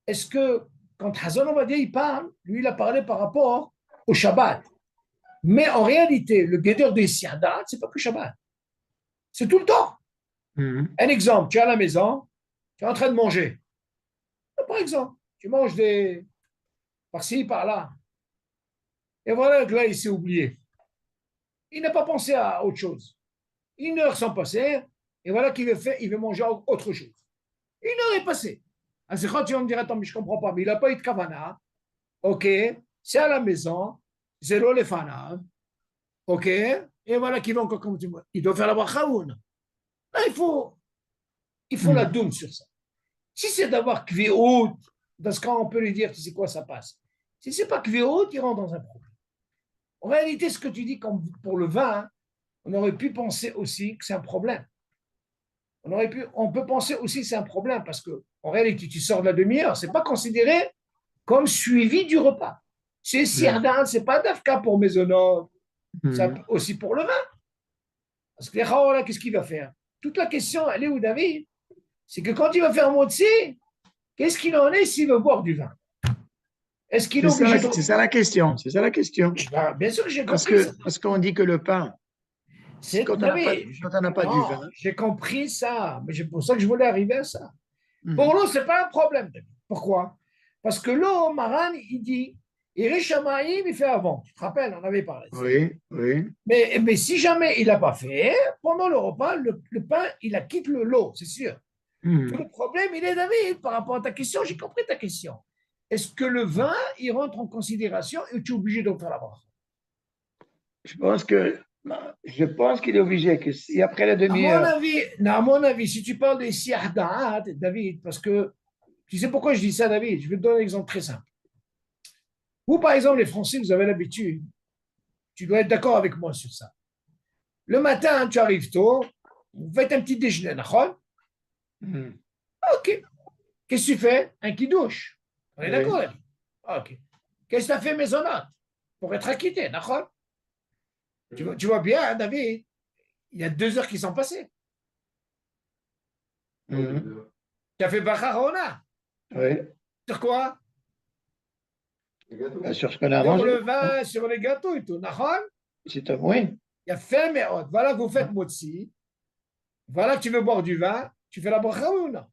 Est-ce que, quand Hazon Ovadia, il parle, lui, il a parlé par rapport au Shabbat. Mais en réalité, le guédère de Siadat, c'est pas que Shabbat. C'est tout le temps. Un exemple, tu es à la maison, tu es en train de manger. Par exemple, tu manges des par-ci, par-là. Et voilà que là, il s'est oublié. Il n'a pas pensé à autre chose. 1 heure sans passer, et voilà qu'il il veut manger autre chose. 1 heure est passée. À ce moment, tu vas me dire, attends, mais je ne comprends pas, mais il n'a pas eu de kavana. OK, c'est à la maison, zéro les fanav. OK, et voilà qu'il va encore comme tu vois. Il doit faire la bracha ou non? Là, il faut la doum sur ça. Si c'est d'avoir kvi'ut, dans ce cas, on peut lui dire, tu sais quoi, ça passe. Si c'est pas kvi'ut, il rentre dans un problème. En réalité, ce que tu dis comme pour le vin, on aurait pu penser aussi que c'est un problème. On peut penser aussi que c'est un problème parce que, en réalité, tu sors de la demi-heure, c'est pas considéré comme suivi du repas. C'est sirdan, c'est pas d'afka pour maisonneuve, c'est aussi pour le vin. Parce que là, qu'est-ce qu'il va faire? Toute la question, elle est où, David? C'est que quand il va faire motzi, qu'est-ce qu'il en est s'il veut boire du vin? Est-ce qu'il est obligé de... C'est ça la question. C'est ça la question. Bien sûr que j'ai Parce compris ça. parce qu'on dit que le pain, C'est quand on n'a pas du vin. J'ai compris ça, mais c'est pour ça que je voulais arriver à ça. Pour l'eau, ce n'est pas un problème, David. Pourquoi? Parce que l'eau, Maran, il dit, Irishamaïm, il fait avant. Tu te rappelles, on avait parlé de ça. Oui, oui. Mais si jamais il n'a pas fait, pendant le repas, le pain, il a quitté l'eau, c'est sûr. Tout le problème, il est, David, par rapport à ta question, j'ai compris ta question. Est-ce que le vin, il rentre en considération et tu es obligé d'en faire la bracha? Je pense qu'il est obligé que si après la demi-heure. À mon avis, si tu parles des siahdaat, David, parce que tu sais pourquoi je dis ça, David? Je vais te donner un exemple très simple. Vous, par exemple, les Français, vous avez l'habitude, tu dois être d'accord avec moi sur ça. Le matin, tu arrives tôt, vous faites un petit déjeuner, d'accord? Ok. Qu'est-ce que tu fais? Un kidouche. On est d'accord, David? Ok. Qu'est-ce que tu as fait, maisonnante? Pour être acquitté, d'accord? Tu vois bien, hein, David, il y a 2 heures qui sont passées. Tu as fait Bacharona. Oui. Sur quoi? Sur ce qu'on a Sur mangé. le vin, sur les gâteaux et tout. Oui. Il y a fait, mais voilà, vous faites motzi. Voilà, tu veux boire du vin. Tu fais la bracha ou non?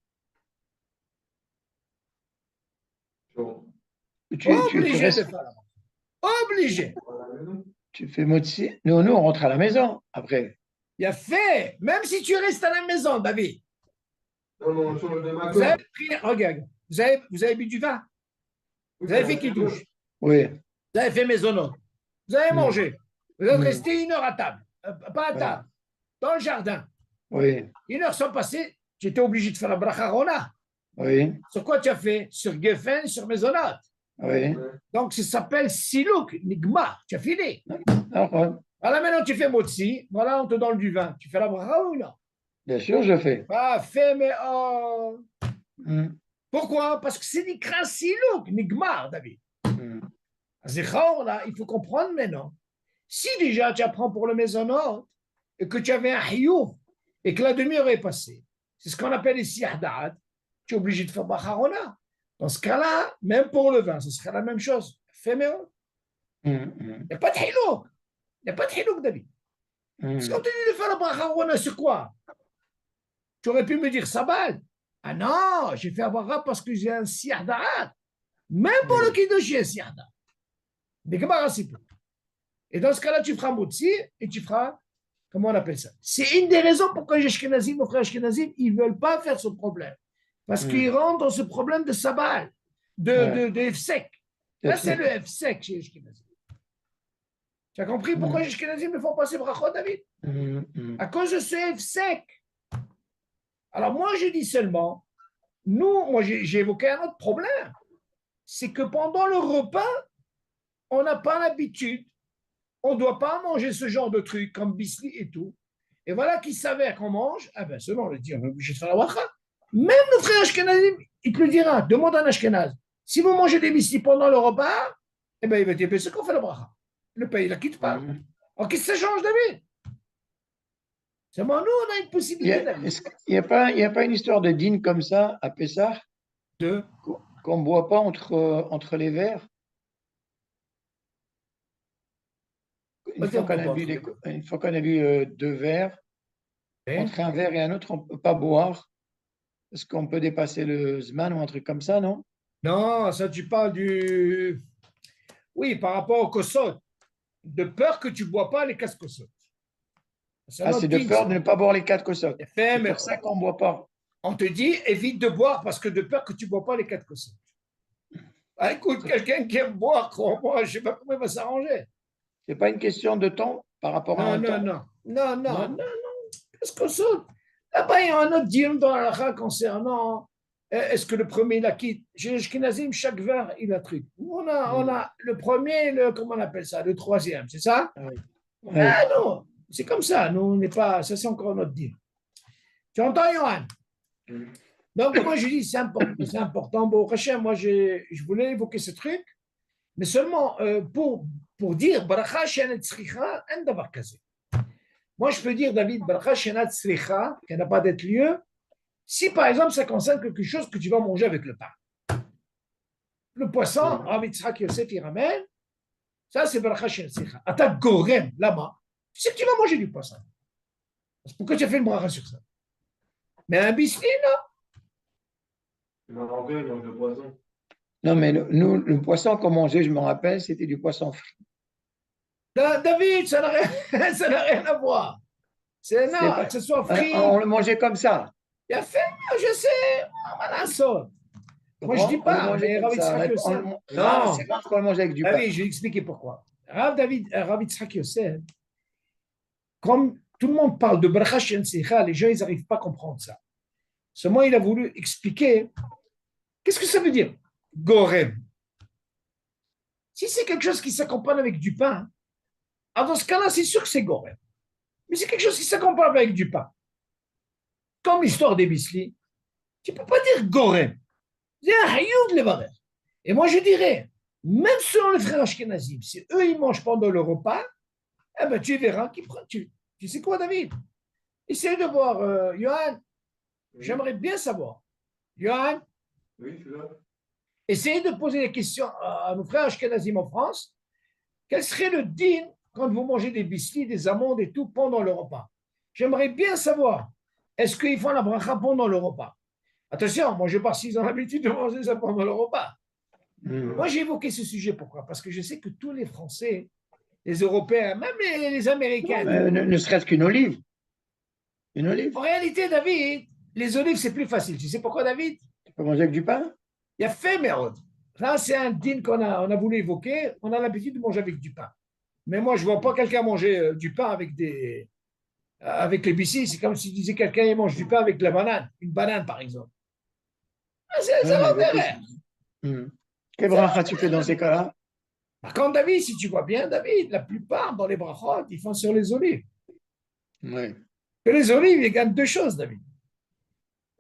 Obligé de faire la bracha. Obligé. Tu fais motzi. Nous, on rentre à la maison après. Il y a fait, même si tu restes à la maison, David. Non, on change de ma Vous avez pris, regarde, vous avez bu du vin. Vous avez fait kidouche. Oui. Vous avez fait maisonnot. Vous avez mangé. Vous êtes resté 1 heure à table. Pas à table. Dans le jardin. Oui. 1 heure sont passées. Tu étais obligé de faire la bracha rona. Oui. Sur quoi tu as fait? Sur Geffen, sur maisonnot. Oui. Donc, ça s'appelle Silouk, Nigma. Tu as fini. Voilà, maintenant, tu fais Motsi. Voilà, on te donne du vin. Tu fais la bracha ou non? Bien sûr, je fais. Pas fait, mais oh. Pourquoi? Parce que c'est Nikra Silouk, Nigma, David. Là, il faut comprendre maintenant. Si déjà tu apprends pour le maisonnot et que tu avais un hiouf et que la demi-heure est passée, c'est ce qu'on appelle ici Ahdad, tu es obligé de faire Bacharona. Dans ce cas-là, même pour le vin, ce serait la même chose. Fais mieux. Il n'y a pas de hilouk. Il n'y a pas de hilouk, David. Parce qu'on te dit de faire la Bacharona sur quoi? Tu aurais pu me dire Sabal. Ah non, j'ai fait Abara parce que j'ai un siardaat. Même pour le kiddush, j'ai un siardaat. Et dans ce cas-là, tu feras Motzi et tu feras, comment on appelle ça? C'est une des raisons pourquoi les Ashkenazim, nos frères Ashkenazim, ils ne veulent pas faire ce problème. Parce qu'ils rentrent dans ce problème de Sabal, de F-sec. Là, c'est le F-sec chez les Ashkenazim. Tu as compris pourquoi les Ashkenazim ne font pas ces brachot, David? À cause de ce F-sec. Alors, moi, je dis seulement, moi, j'ai évoqué un autre problème. C'est que pendant le repas, on n'a pas l'habitude, on ne doit pas manger ce genre de trucs comme bisli et tout. Et voilà qu'il s'avère qu'on mange, ah ben seulement on le dit, on est obligé de faire la wacha. Même nos frères Ashkenazim, il te le dira, demande à un Ashkenaz. Si vous mangez des bisli pendant le repas, eh ben il va dire, c'est qu'on fait la bracha. Le pays, il ne la quitte pas. Alors qu'est-ce que ça change, David? Seulement nous, on a une possibilité, David. Il n'y a pas une histoire de dîne comme ça à Pessah qu'on ne boit pas entre les verres? Une fois qu'on a bu 2 verres, entre un verre et un autre, on ne peut pas boire parce qu'on peut dépasser le Zman ou un truc comme ça, non? Non, ça tu parles du... Oui, par rapport au kosot. De peur que tu ne bois pas les 4 kosot. C'est de peur de ne pas boire les 4 kosot. C'est pour ça qu'on ne boit pas. On te dit, évite de boire parce que de peur que tu ne bois pas les 4 kosot. Ah, écoute, quelqu'un qui aime boire, crois-moi, je ne sais pas comment il va s'arranger. Ce n'est pas une question de temps par rapport à un temps? Non. Qu'est-ce qu'on saute? Là-bas, il y a un autre dium dans la halakha concernant Est-ce que le premier, il a qui? Chez les Ashkenazim, chaque verre, il a truc. Nous, on a le premier, comment on appelle ça? Le troisième, c'est ça? Oui. Ah non, c'est comme ça. Nous, on n'est pas. Ça, c'est encore notre deal. Tu entends, Johan? Donc, moi, je dis, c'est important. C'est important. Bon, Hachem, moi, je voulais évoquer ce truc, mais seulement pour dire, Baracha Shenat Sricha, un davar kazé. Moi, je peux dire, David, Baracha Shenat Sricha, qu'il n'y a pas d'être lieu, si par exemple, ça concerne quelque chose que tu vas manger avec le pain. Le poisson, Rav Yitzhak Yosef, il ramène, ça, c'est Baracha Shenat Sricha. Ata Gorem, là-bas, tu sais que tu vas manger du poisson. Pourquoi tu as fait une bracha sur ça? Mais un biscuit, non. Le Marocain, il mange le poisson. Non, mais nous, le poisson qu'on mangeait, je me rappelle, c'était du poisson frit. David, ça n'a rien, ça n'a rien à voir. C'est non, pas- que ce soit frit. On le mangeait comme ça. Il a fait, je sais, voilà ça. Moi, je dis On le pas, mangeait mais comme Rav ça. Yitzhak Yosef. Non, c'est rare qu'on le mange avec du pain. David, je vais expliquer pourquoi. Rav Yitzhak Yosef, comme tout le monde parle de Bracha Shen Secha, les gens, ils n'arrivent pas à comprendre ça. Seulement, il a voulu expliquer qu'est-ce que ça veut dire, Gorem. Si c'est quelque chose qui s'accompagne avec du pain, alors dans ce cas-là, c'est sûr que c'est Gorem. Mais c'est quelque chose qui s'accompagne avec du pain. Comme l'histoire des bislis, tu ne peux pas dire Gorem. C'est un hayoud le barer. Et moi, je dirais, même selon les frères Ashkenazim, si eux, ils mangent pendant le repas, eh ben, tu verras qu'ils prennent. Tu sais quoi, David? Essaye de voir, Johan, j'aimerais bien savoir. Johan, Oui, c'est là. essayez de poser des questions à nos frères Ashkenazim en France. Quel serait le din quand vous mangez des biscuits, des amandes et tout pendant le repas? J'aimerais bien savoir, est-ce qu'ils font la bracha pendant le repas? Attention, moi je pars s'ils ont l'habitude de manger ça pendant le repas. Moi j'ai évoqué ce sujet, pourquoi? Parce que je sais que tous les Français, les Européens, même les Américains, Ne serait-ce qu'une olive. Une olive. en réalité, David, les olives c'est plus facile. Tu sais pourquoi, David? Tu peux manger avec du pain? Il y a fait, merde. Là, c'est un din on a voulu évoquer. On a l'habitude de manger avec du pain. Mais moi, je ne vois pas quelqu'un manger du pain avec les biscuits. C'est comme si tu disais quelqu'un mange du pain avec la banane. Une banane, par exemple. Ça va l'intérêt. Quel bracha tu fais dans ces cas-là? Par contre, David, si tu vois bien, David, la plupart dans les brachot, ils font sur les olives. Oui. Que les olives, ils gagnent deux choses, David.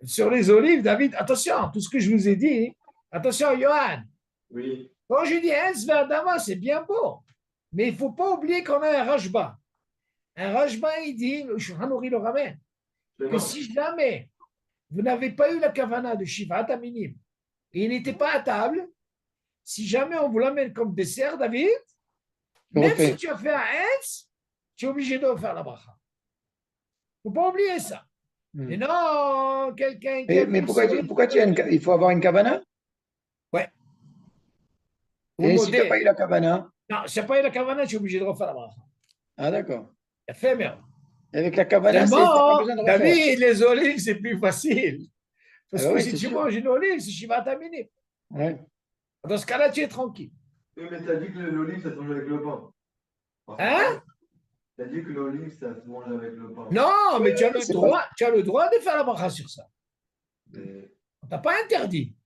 Sur les olives, David, attention, tout ce que je vous ai dit, attention, Johan. Oui. Quand je dis Hens Verdama, c'est bien beau. Mais il ne faut pas oublier qu'on a un Rajba. Un Rajba, il dit, le Shulchan le ramène, que si jamais vous n'avez pas eu la kavana de Shivat Aminim et il n'était pas à table, si jamais on vous l'amène comme dessert, David, même si tu as fait un Hens, tu es obligé de faire la bracha. Il ne faut pas oublier ça. Mais non, quelqu'un qui. Mais pourquoi il faut avoir une kavana? Ouais. Et si tu n'as pas eu la kavana? Non, si tu n'as pas eu la kavana, tu es obligé de refaire la bracha. Ah, d'accord. Il a fait merde. Avec la kavana, c'est pas besoin de refaire. David, les olives, c'est plus facile. Parce que oui, si tu sûr. manges une olive, c'est Shivat Aminim. Ouais. Dans ce cas-là, tu es tranquille. Oui, mais tu as dit que l'olive, ça se mange avec le pain. Hein? Tu as dit que l'olive, ça se mange avec le pain. Non, mais tu as le droit de faire la bracha sur ça. Mais... On t'a pas interdit.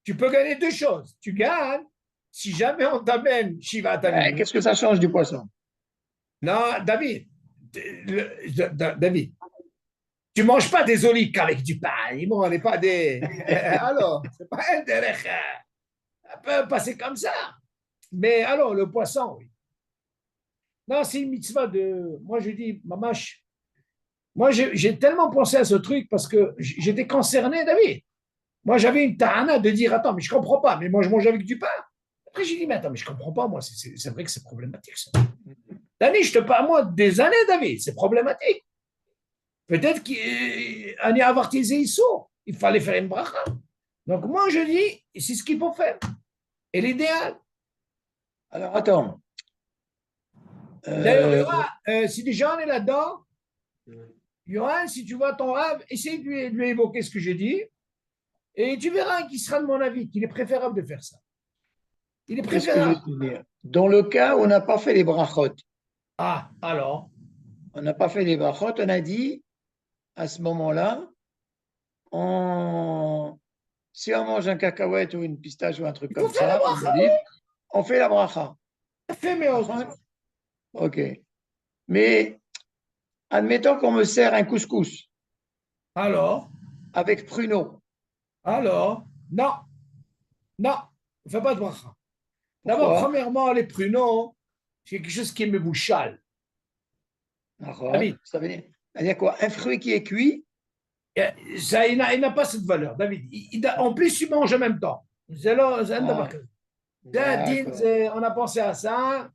Tu peux gagner deux choses. Tu gagnes si jamais on t'amène Shiva Aminim. Qu'est-ce que ça change du poisson? Non, David, tu ne manges pas des olives qu'avec du pain. On n'est pas des. Alors, c'est pas un derech. Ça peut passer comme ça. Mais alors, le poisson, oui. Non, c'est une mitzvah de. Moi, je dis, mamash. Moi, j'ai tellement pensé à ce truc parce que j'étais concerné, David. Moi, j'avais une ta'ana de dire, attends, mais je ne comprends pas, mais moi, je mange avec du pain. Après, j'ai dit, mais attends, mais je ne comprends pas, moi, c'est vrai que c'est problématique, ça. David, je te parle, moi, des années, David, c'est problématique. Peut-être qu'un y avoir tes issours, il fallait faire une bracha. Donc, moi, je dis, c'est ce qu'il faut faire. Et l'idéal. Alors, attends. D'ailleurs, si déjà on est là-dedans, Johan, si tu vois ton rave, essaye de lui évoquer ce que j'ai dit, et tu verras qu'il sera de mon avis, qu'il est préférable de faire ça. Il est préférable. Dans le cas où on n'a pas fait les brachot. Ah, alors? On n'a pas fait les brachot, on a dit, à ce moment-là, si on mange un cacahuète ou une pistache ou un truc Il faut comme faire la ça, bracha. une olive, on fait la bracha. Fait, mais Ok. Mais admettons qu'on me sert un couscous alors, avec pruneau. non, non, on ne fait pas de bracha. D'abord, Pourquoi? premièrement, les pruneaux, c'est quelque chose qui est mébouchal. David, Ça veut dire quoi? Un fruit qui est cuit? ça, il n'a pas cette valeur, David. En plus, tu manges en même temps. C'est un d'abord. D'accord. On a pensé à ça.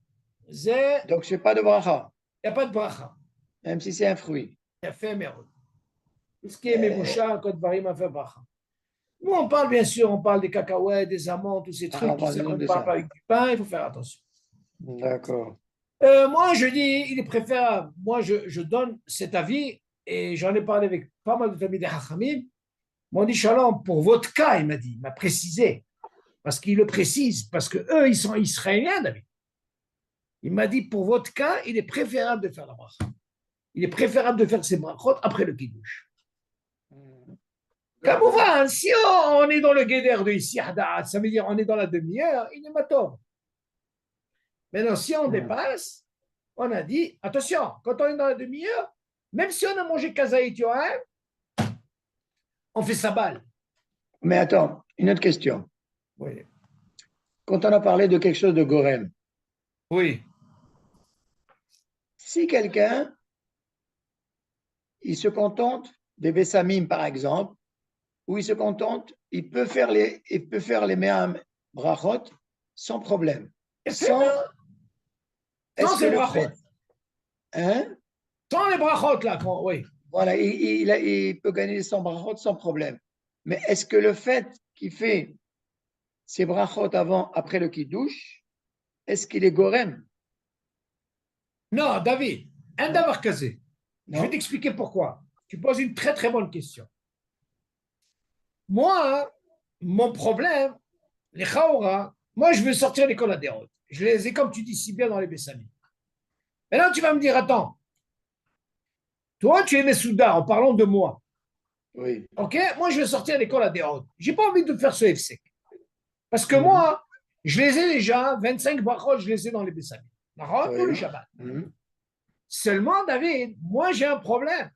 Il n'y Donc, je fais pas de bracha, a pas de bracha. même si c'est un fruit. Il a fait merde. Tout ce qui est mébouchal, quand Barim a fait bracha. Nous, on parle bien sûr, on parle des cacahuètes, des amandes, tous ces trucs On qui parle de s'accompagnent ça. pas avec du pain, il faut faire attention. D'accord. Moi, je dis, il est préférable. Moi, je donne cet avis et j'en ai parlé avec pas mal de familles des Hachamim. Mon dit Shalom, pour votre cas, il m'a dit, il m'a précisé, parce qu'il le précise, parce que eux, ils sont israéliens, David. Il m'a dit, pour votre cas, il est préférable de faire la bracha. Il est préférable de faire ses brachot après le kiddush. Kamouvan, si on est dans le guéder de ici, ça veut dire on est dans la demi-heure, il est matin. Maintenant, si on dépasse, on a dit, attention, quand on est dans la demi-heure, même si on a mangé kazaït yohem, on fait sa balle. Mais attends, une autre question. Oui. Quand on a parlé de quelque chose de gorem, Oui. si quelqu'un, il se contente des bessamim, par exemple, ou il se contente, il peut faire les me'am brachot sans problème. Sans les brachot. Hein? Sans les brachot, là, oui. Voilà, il peut gagner 100 brachot sans problème. Mais est-ce que le fait qu'il fait ses brachot après le kiddush, est-ce qu'il est gorem? Non, David, un d'avoir casé. Je vais Non? t'expliquer pourquoi. Tu poses une très très bonne question. Moi, mon problème, les Chaora, moi je veux sortir les coladérotes. Je les ai, comme tu dis si bien, dans les Bessamis. Maintenant, tu vas me dire, attends, toi tu es Messouda en parlant de moi. Oui. Ok, moi je vais sortir les coladérotes. J'ai pas envie de faire ce FSEC. Parce que moi, je les ai déjà, 25 brachot, je les ai dans les Bessamis. D'accord? Tout le Shabbat. Seulement, David, moi j'ai un problème.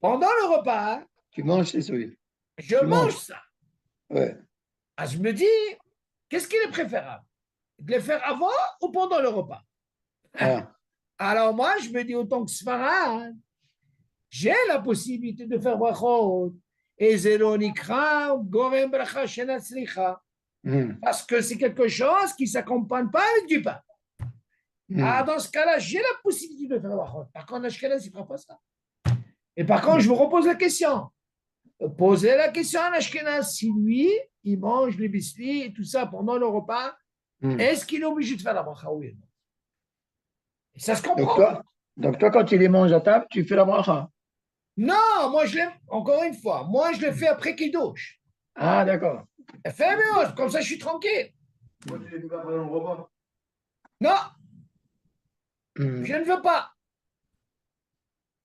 Pendant le repas, Tu manges ces souliers. je mange ça. Ouais. Ah, je me dis, qu'est-ce qu'il est préférable? De les faire avant ou pendant le repas? Ah. Alors moi, je me dis, autant que Sfarad, j'ai la possibilité de faire brachot. Et Zeronikra, Gorem Bracha Shenatzlicha. Parce que c'est quelque chose qui ne s'accompagne pas avec du pain. Ah, dans ce cas-là, j'ai la possibilité de faire brachot. Par contre, Ashkenaz, il ne fera pas ça. Et par contre, je vous repose la question. Posez la question à l'Ashkenaz. Si lui, il mange les biscuits et tout ça pendant le repas, est-ce qu'il est obligé de faire la bracha? Oui. Et ça se comprend. Donc toi, quand tu les manges à table, tu fais la bracha? Non, moi, je l'ai, encore une fois, moi, je le fais après kiddush. Ah, d'accord. Fais mieux, comme ça, je suis tranquille. Moi, tu les fais pas pendant le repas. Non, je ne veux pas.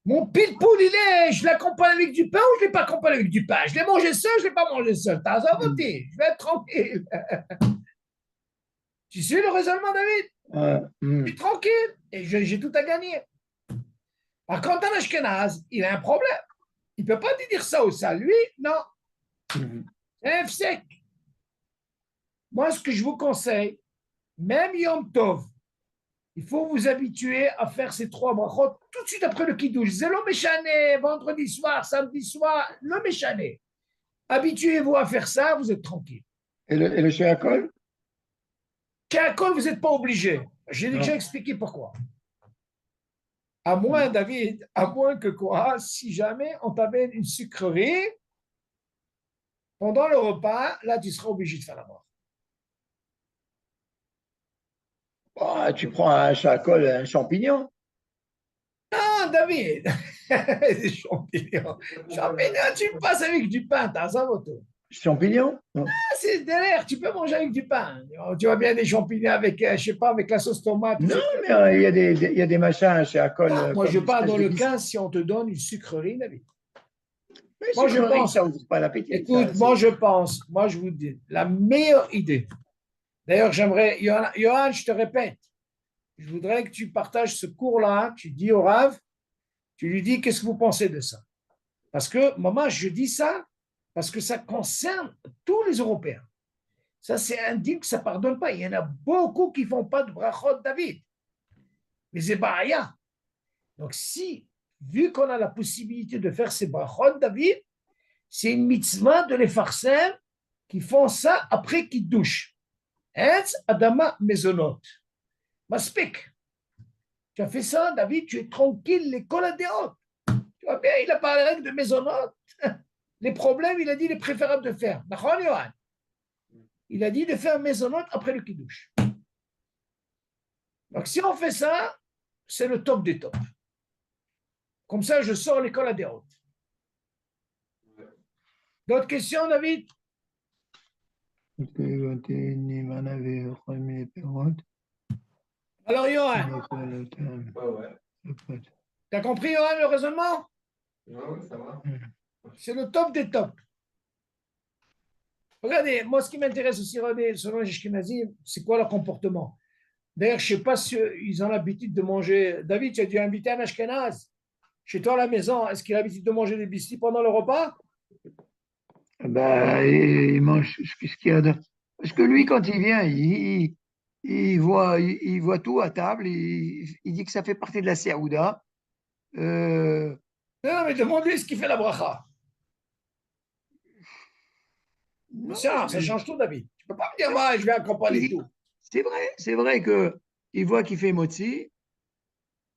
Mon pitbull, je l'accompagne avec du pain ou je ne l'ai pas accompagné avec du pain? Je l'ai mangé seul, je ne l'ai pas mangé seul. T'as à voter. Je vais être tranquille. Tu suis le raisonnement, David? Je suis tranquille et j'ai tout à gagner. Par contre, un Ashkenaz, il a un problème. Il ne peut pas te dire ça ou ça. Lui, non. C'est un FSEC. Moi, ce que je vous conseille, même Yom Tov, il faut vous habituer à faire ces 3 brachot tout de suite après le kiddush. Zélo méchané, vendredi soir, samedi soir, le méchané. Habituez-vous à faire ça, vous êtes tranquille. Et le Sheakol? Sheakol, vous n'êtes pas obligé. J'ai déjà expliqué pourquoi. À moins, David, à moins que quoi, si jamais on t'amène une sucrerie, pendant le repas, là, tu seras obligé de faire la mort. Oh, tu prends un Sheakol, un champignon. Non, David, des champignons. Champignons, tu passes avec du pain, t'as ça, moto. Champignons? Ah, c'est derrière, tu peux manger avec du pain. Tu vois bien des champignons avec, je sais pas, avec la sauce tomate. Non, mais il y a des machins chez Akol. Moi, je parle dans le cas si on te donne une sucrerie, David. Mais Moi, je sucrerie, pense, ça ouvre pas l'appétit. écoute, ça, moi, c'est- je pense, moi, je vous dis, la meilleure idée. D'ailleurs, j'aimerais, Johan, je te répète, je voudrais que tu partages ce cours-là, tu dis au Rav, tu lui dis qu'est-ce que vous pensez de ça. Parce que, maman, je dis ça parce que ça concerne tous les Européens. Ça, c'est un deal que ça ne pardonne pas. Il y en a beaucoup qui ne font pas de brachot David. Mais c'est baria. Donc, si, vu qu'on a la possibilité de faire ces brachot David, c'est une mitzvah de les farcem qui font ça après qu'ils douchent. Etz Adama Mezonot. Maspik. Tu as fait ça, David, tu es tranquille, l'école a des hautes. Tu vois bien, il n'a pas les règles de Mezonot. Les problèmes, il a dit, il est préférable de faire. D'accord, Yohan? Il a dit de faire Mezonot après le Kiddush. Donc, si on fait ça, c'est le top des tops. Comme ça, je sors l'école à des hautes. D'autres questions, David? Alors, Yohan, Ouais. tu as compris, Yohan, le raisonnement? Ouais, ça va. C'est le top des tops. Regardez, moi, ce qui m'intéresse aussi, regardez, selon les Ashkenazim, c'est quoi leur comportement? D'ailleurs, je ne sais pas s'ils ont l'habitude de manger. David, tu as dû inviter un Ashkenaz chez toi à la maison. Est-ce qu'il a l'habitude de manger des biscuits pendant le repas? Bah, il mange ce qu'il y a. Parce que lui, quand il vient, il voit tout à table. Il dit que ça fait partie de la Séouda. Non, mais demande-lui ce qu'il fait la bracha. Non, Ça change tout, David. Tu ne peux pas me dire, moi, je vais il accompagner dit- tout. c'est vrai que il voit qu'il fait motzi.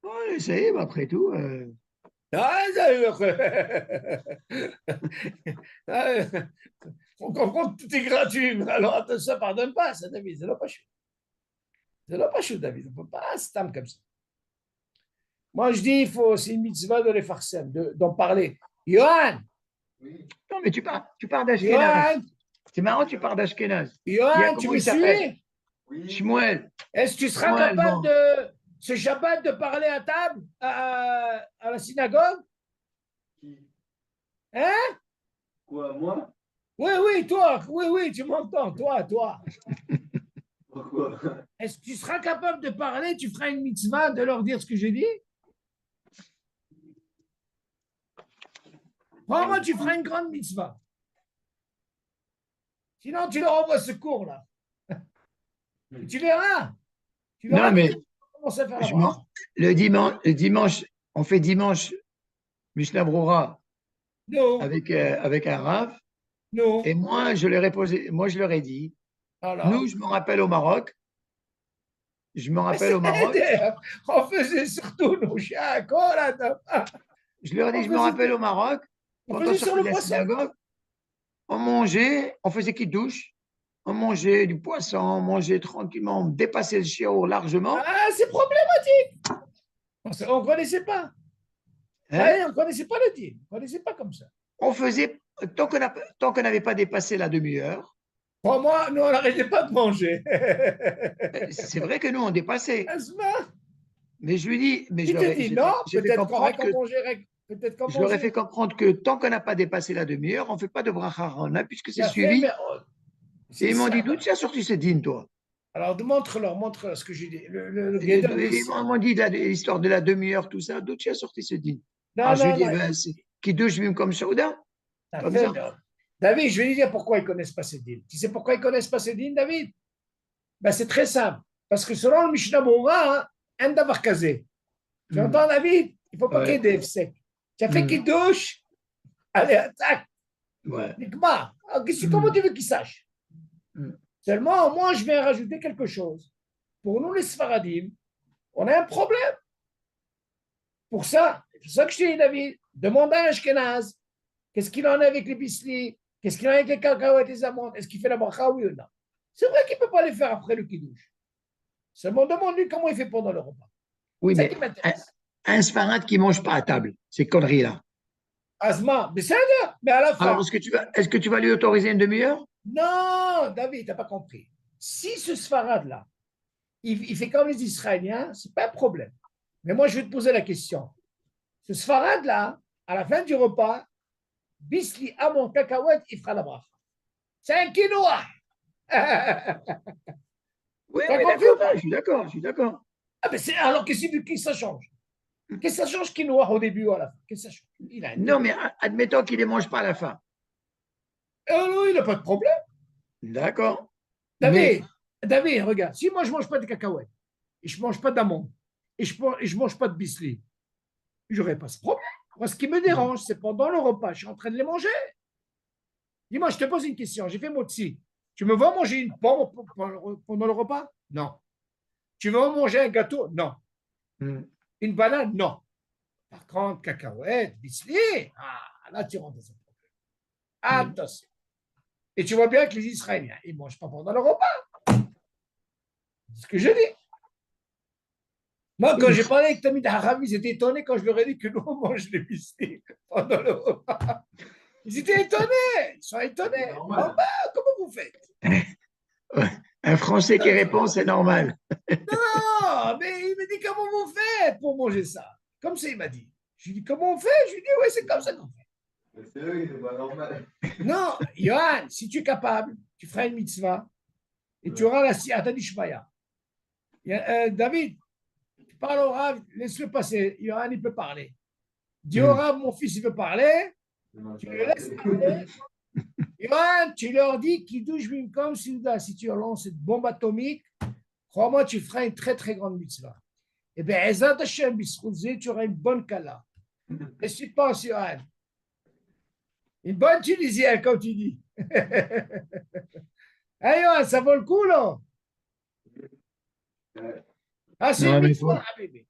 Bon, il essaye, mais après tout. Ah, on comprend que tout est gratuit. Mais alors, ça ne pardonne pas, ça, David. C'est là pas chou. C'est là pas chou, David. On ne peut pas stam comme ça. Moi, je dis, c'est une mitzvah de les farsem, d'en parler. Johan, Oui. Non, mais tu pars d'Ashkenaz. Johan, C'est marrant, tu pars d'Ashkenaz. Johan, tu Comment me il s'appelle? suis? Oui. Shmuel. Est-ce que tu seras Shmuel, capable bon. de, ce Shabbat, de parler à table, à la synagogue? Qui? Hein? Quoi, moi? Oui, oui, toi. Oui, oui, tu m'entends. Toi. Pourquoi? Est-ce que tu seras capable de parler? Tu feras une mitzvah de leur dire ce que j'ai dit? Vraiment, tu feras une grande mitzvah. Sinon, tu leur envoies ce cours-là. Et tu verras. Tu verras Non, mais que tu vas commencer à faire la je m'en- bracha. le dimanche, on fait dimanche Mishnah Brura Non, avec un Rav. non. Et moi, je leur ai dit, Alors, nous, je me rappelle au Maroc, on faisait surtout nos chiens, je leur ai dit, on je me faisait, rappelle au Maroc, on quand on faisait sur sortait le de la poisson. synagogue, on mangeait, on faisait qui douche, on mangeait du poisson, on mangeait tranquillement, on dépassait le chiot largement. Ah, c'est problématique. On ne connaissait pas. Hein. Ouais, on ne connaissait pas le dire. On ne connaissait pas comme ça. On faisait, tant qu'on n'avait pas dépassé la demi-heure, Pour moi, nous, on n'arrêtait pas de manger. c'est vrai que nous, on dépassait. Asma, Mais je lui dis, mais il te dit non, j'ai fait peut-être comprendre que je leur ai fait mangeait. comprendre que tant qu'on n'a pas dépassé la demi-heure, on ne fait pas de bracharona puisque c'est Il a fait, mais suivi. c'est Et ils m'ont dit, ça. d'où tu as sorti ce dîne, toi? Alors, montre-leur ce que j'ai dit. Le Et guédon dit ils m'ont dit l'histoire de la demi-heure, tout ça, d'où tu as sorti ce dîne? non, Alors je lui non, dis, non. ben, c'est qui douche même comme Souda, T'as comme fait, ça. David, je vais lui dire pourquoi ils ne connaissent pas ces dînes. Tu sais pourquoi ils ne connaissent pas ces dînes, David? Ben, c'est très simple. Parce que selon le Mishnah Moura, un davar kazé. Tu entends, David? Il ne faut pas qu'il y ait Ouais. des sec. Tu as fait qu'il douche. Allez, attaque. Ouais. Nikma. Comment tu veux qu'il sache? Mm. Seulement, moi, je viens rajouter quelque chose. Pour nous, les Sfaradim, on a un problème. Pour ça, c'est ça que je te dis, David. Demande à un Ashkenaz, qu'est-ce qu'il en a avec les bislis? Qu'est-ce qu'il en a avec les cacahuètes et les amandes? Est-ce qu'il fait la bracha, oui ou non? C'est vrai qu'il ne peut pas les faire après le kiddush. Seulement, demande-lui comment il fait pendant le repas. Oui, C'est ça mais qui m'intéresse. un sfarad qui ne mange pas à table, ces conneries-là. Asma, mais c'est un mais à la Alors, fin. est-ce que tu vas lui autoriser une demi-heure? Non, David, tu n'as pas compris. Si ce Sfarad-là, il fait comme les Israéliens, ce n'est pas un problème. Mais moi, je vais te poser la question. Ce Sfarad-là, à la fin du repas, Bisli amon cacahuète, il fera la bracha. C'est un quinoa. Oui, T'as oui, compris ou d'accord, pas? je suis d'accord, je suis d'accord. Ah, mais c'est, alors, qu'est-ce que ça change? Qu'est-ce que ça change quinoa au début ou à la fin? Qu'est-ce que ça change? Il a un Non, goût. mais admettons qu'il ne les mange pas à la fin. Non, il n'a pas de problème. D'accord. Mais, David, David, regarde, si moi je ne mange pas de cacahuètes, et je ne mange pas d'amandes, et je ne mange pas de biscuits, je n'aurais pas ce problème. Moi, ce qui me dérange, c'est pendant le repas, je suis en train de les manger. Dis-moi, je te pose une question, j'ai fait motzi. Tu me vois manger une pomme pendant le repas? Non. Tu veux manger un gâteau? Non. hmm, Une banane? Non. Par contre, cacahuètes, biscuits, là tu rentres dans un problème. Attention. Et tu vois bien que les Israéliens, ils ne mangent pas pendant le repas. C'est ce que je dis. Moi, quand j'ai parlé avec Tamid Haram, ils étaient étonnés quand je leur ai dit que nous, on mange les biscuits pendant le repas. Ils étaient étonnés. Ils sont étonnés. Oh, bah, comment vous faites? un Français qui répond, c'est normal. Non, mais il me dit comment vous faites pour manger ça? Comme ça, il m'a dit. Je lui dis comment on fait? Je lui dis oui, c'est comme ça qu'on fait. Mais c'est eux qui sont pas normal. Non, Johan, si tu es capable, tu feras une mitzvah et tu auras la siyata d'Ishmaïa. David, tu parles au Rav, laisse-le passer. Johan, il peut parler. Dis au Rav, mon fils, il veut parler. Tu le laisses parler. Johan, tu leur dis qu'ils douchent comme Souda. Si tu lances cette bombe atomique, crois-moi, tu feras une très très grande mitzvah. Eh bien, Ezat Hashem, Bisrouzé, tu auras une bonne kala. Qu'est-ce que tu penses, Johan? Une bonne Tunisienne, comme tu dis. Hey, Johan, ça vaut le coup, là? Ah, c'est Non, une mais mitzvah, bébé.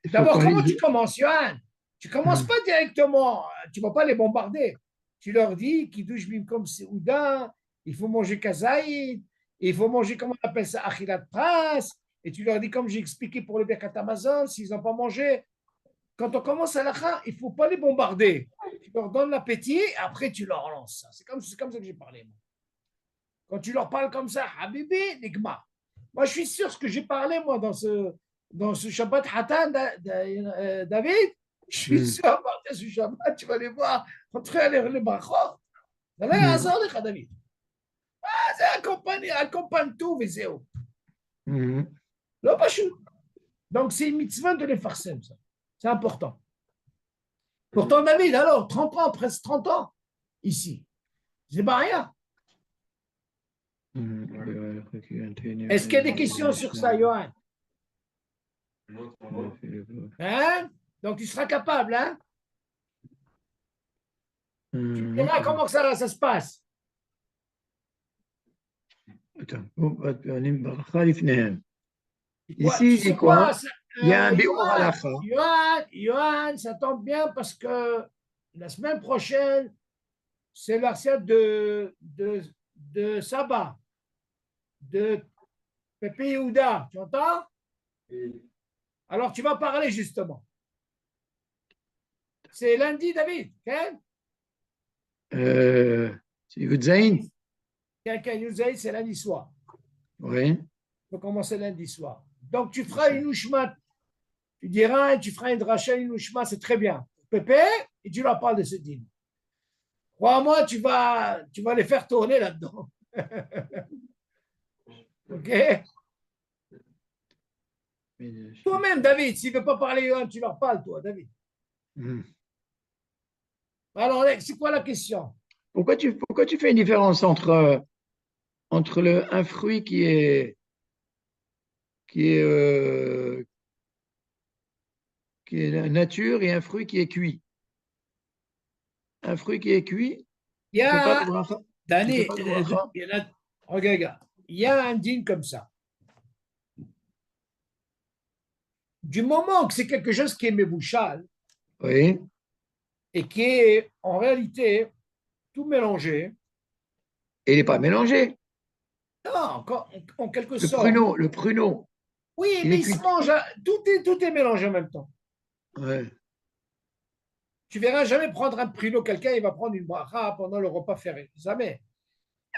il faut D'abord, qu'on comment les... tu commences, Johan? Tu commences pas directement. Tu ne vas pas les bombarder. Tu leur dis qu'ils douchent comme Seouda, il faut manger kazaïd, il faut manger, comment on appelle ça, achilat pras. Et tu leur dis, comme j'ai expliqué pour le Birkat Amazon, s'ils n'ont pas mangé, quand on commence à l'achat, il ne faut pas les bombarder. Tu leur donnes l'appétit, et après tu leur lances. C'est comme ça que j'ai parlé. Moi. Quand tu leur parles comme ça, Habibi, Nigma. Moi, je suis sûr ce que j'ai parlé, moi, dans ce Shabbat Hatan, David. Je suis sûr, à partir de ce Shabbat, tu vas les voir entrer les brachot. Ça va hasard, les David. Ah, c'est accompagne tout, Vézéo. Là, pas chou. Donc, c'est une mitzvah de les farcem, ça. C'est important. Pourtant, David, alors, 30 ans, presque 30 ans, ici. C'est pas rien. Est-ce qu'il y a des questions sur ça, Johan? Hein? Donc, tu seras capable, hein? Tu me diras comment ça se passe. Ici, c'est quoi? Il y a un biur halakha. Johan, ça tombe bien parce que la semaine prochaine, c'est l'assiette de Saba, de Pepe Yehuda. Tu entends? Oui. Alors, tu vas parler justement. C'est lundi, David. Okay? C'est Yudzaïn? C'est lundi soir. Oui. Il faut commencer lundi soir. Donc, tu feras une ushma. Tu diras, tu feras une dracha, une ushma, c'est très bien. Pépé, et tu leur parles de ce dîner. Crois-moi, tu vas les faire tourner là-dedans. OK? Toi-même, David, s'il ne veut pas parler, tu leur parles, toi, David. Alors, c'est quoi la question? Pourquoi tu fais une différence entre un fruit qui est la nature et un fruit qui est cuit? Un fruit qui est cuit, Il y tu fais pas a, de bracha. Dani, regarde, il y a un dîne comme ça. Du moment que c'est quelque chose qui est mébouchal Oui. et qui est en réalité tout mélangé, Et il n'est pas mélangé. non, en quelque sorte. Le pruneau. Oui, mais il se mange, tout est mélangé en même temps. Ouais. Tu verras jamais prendre un pruneau, quelqu'un, il va prendre une bracha pendant le repas ferré. Jamais.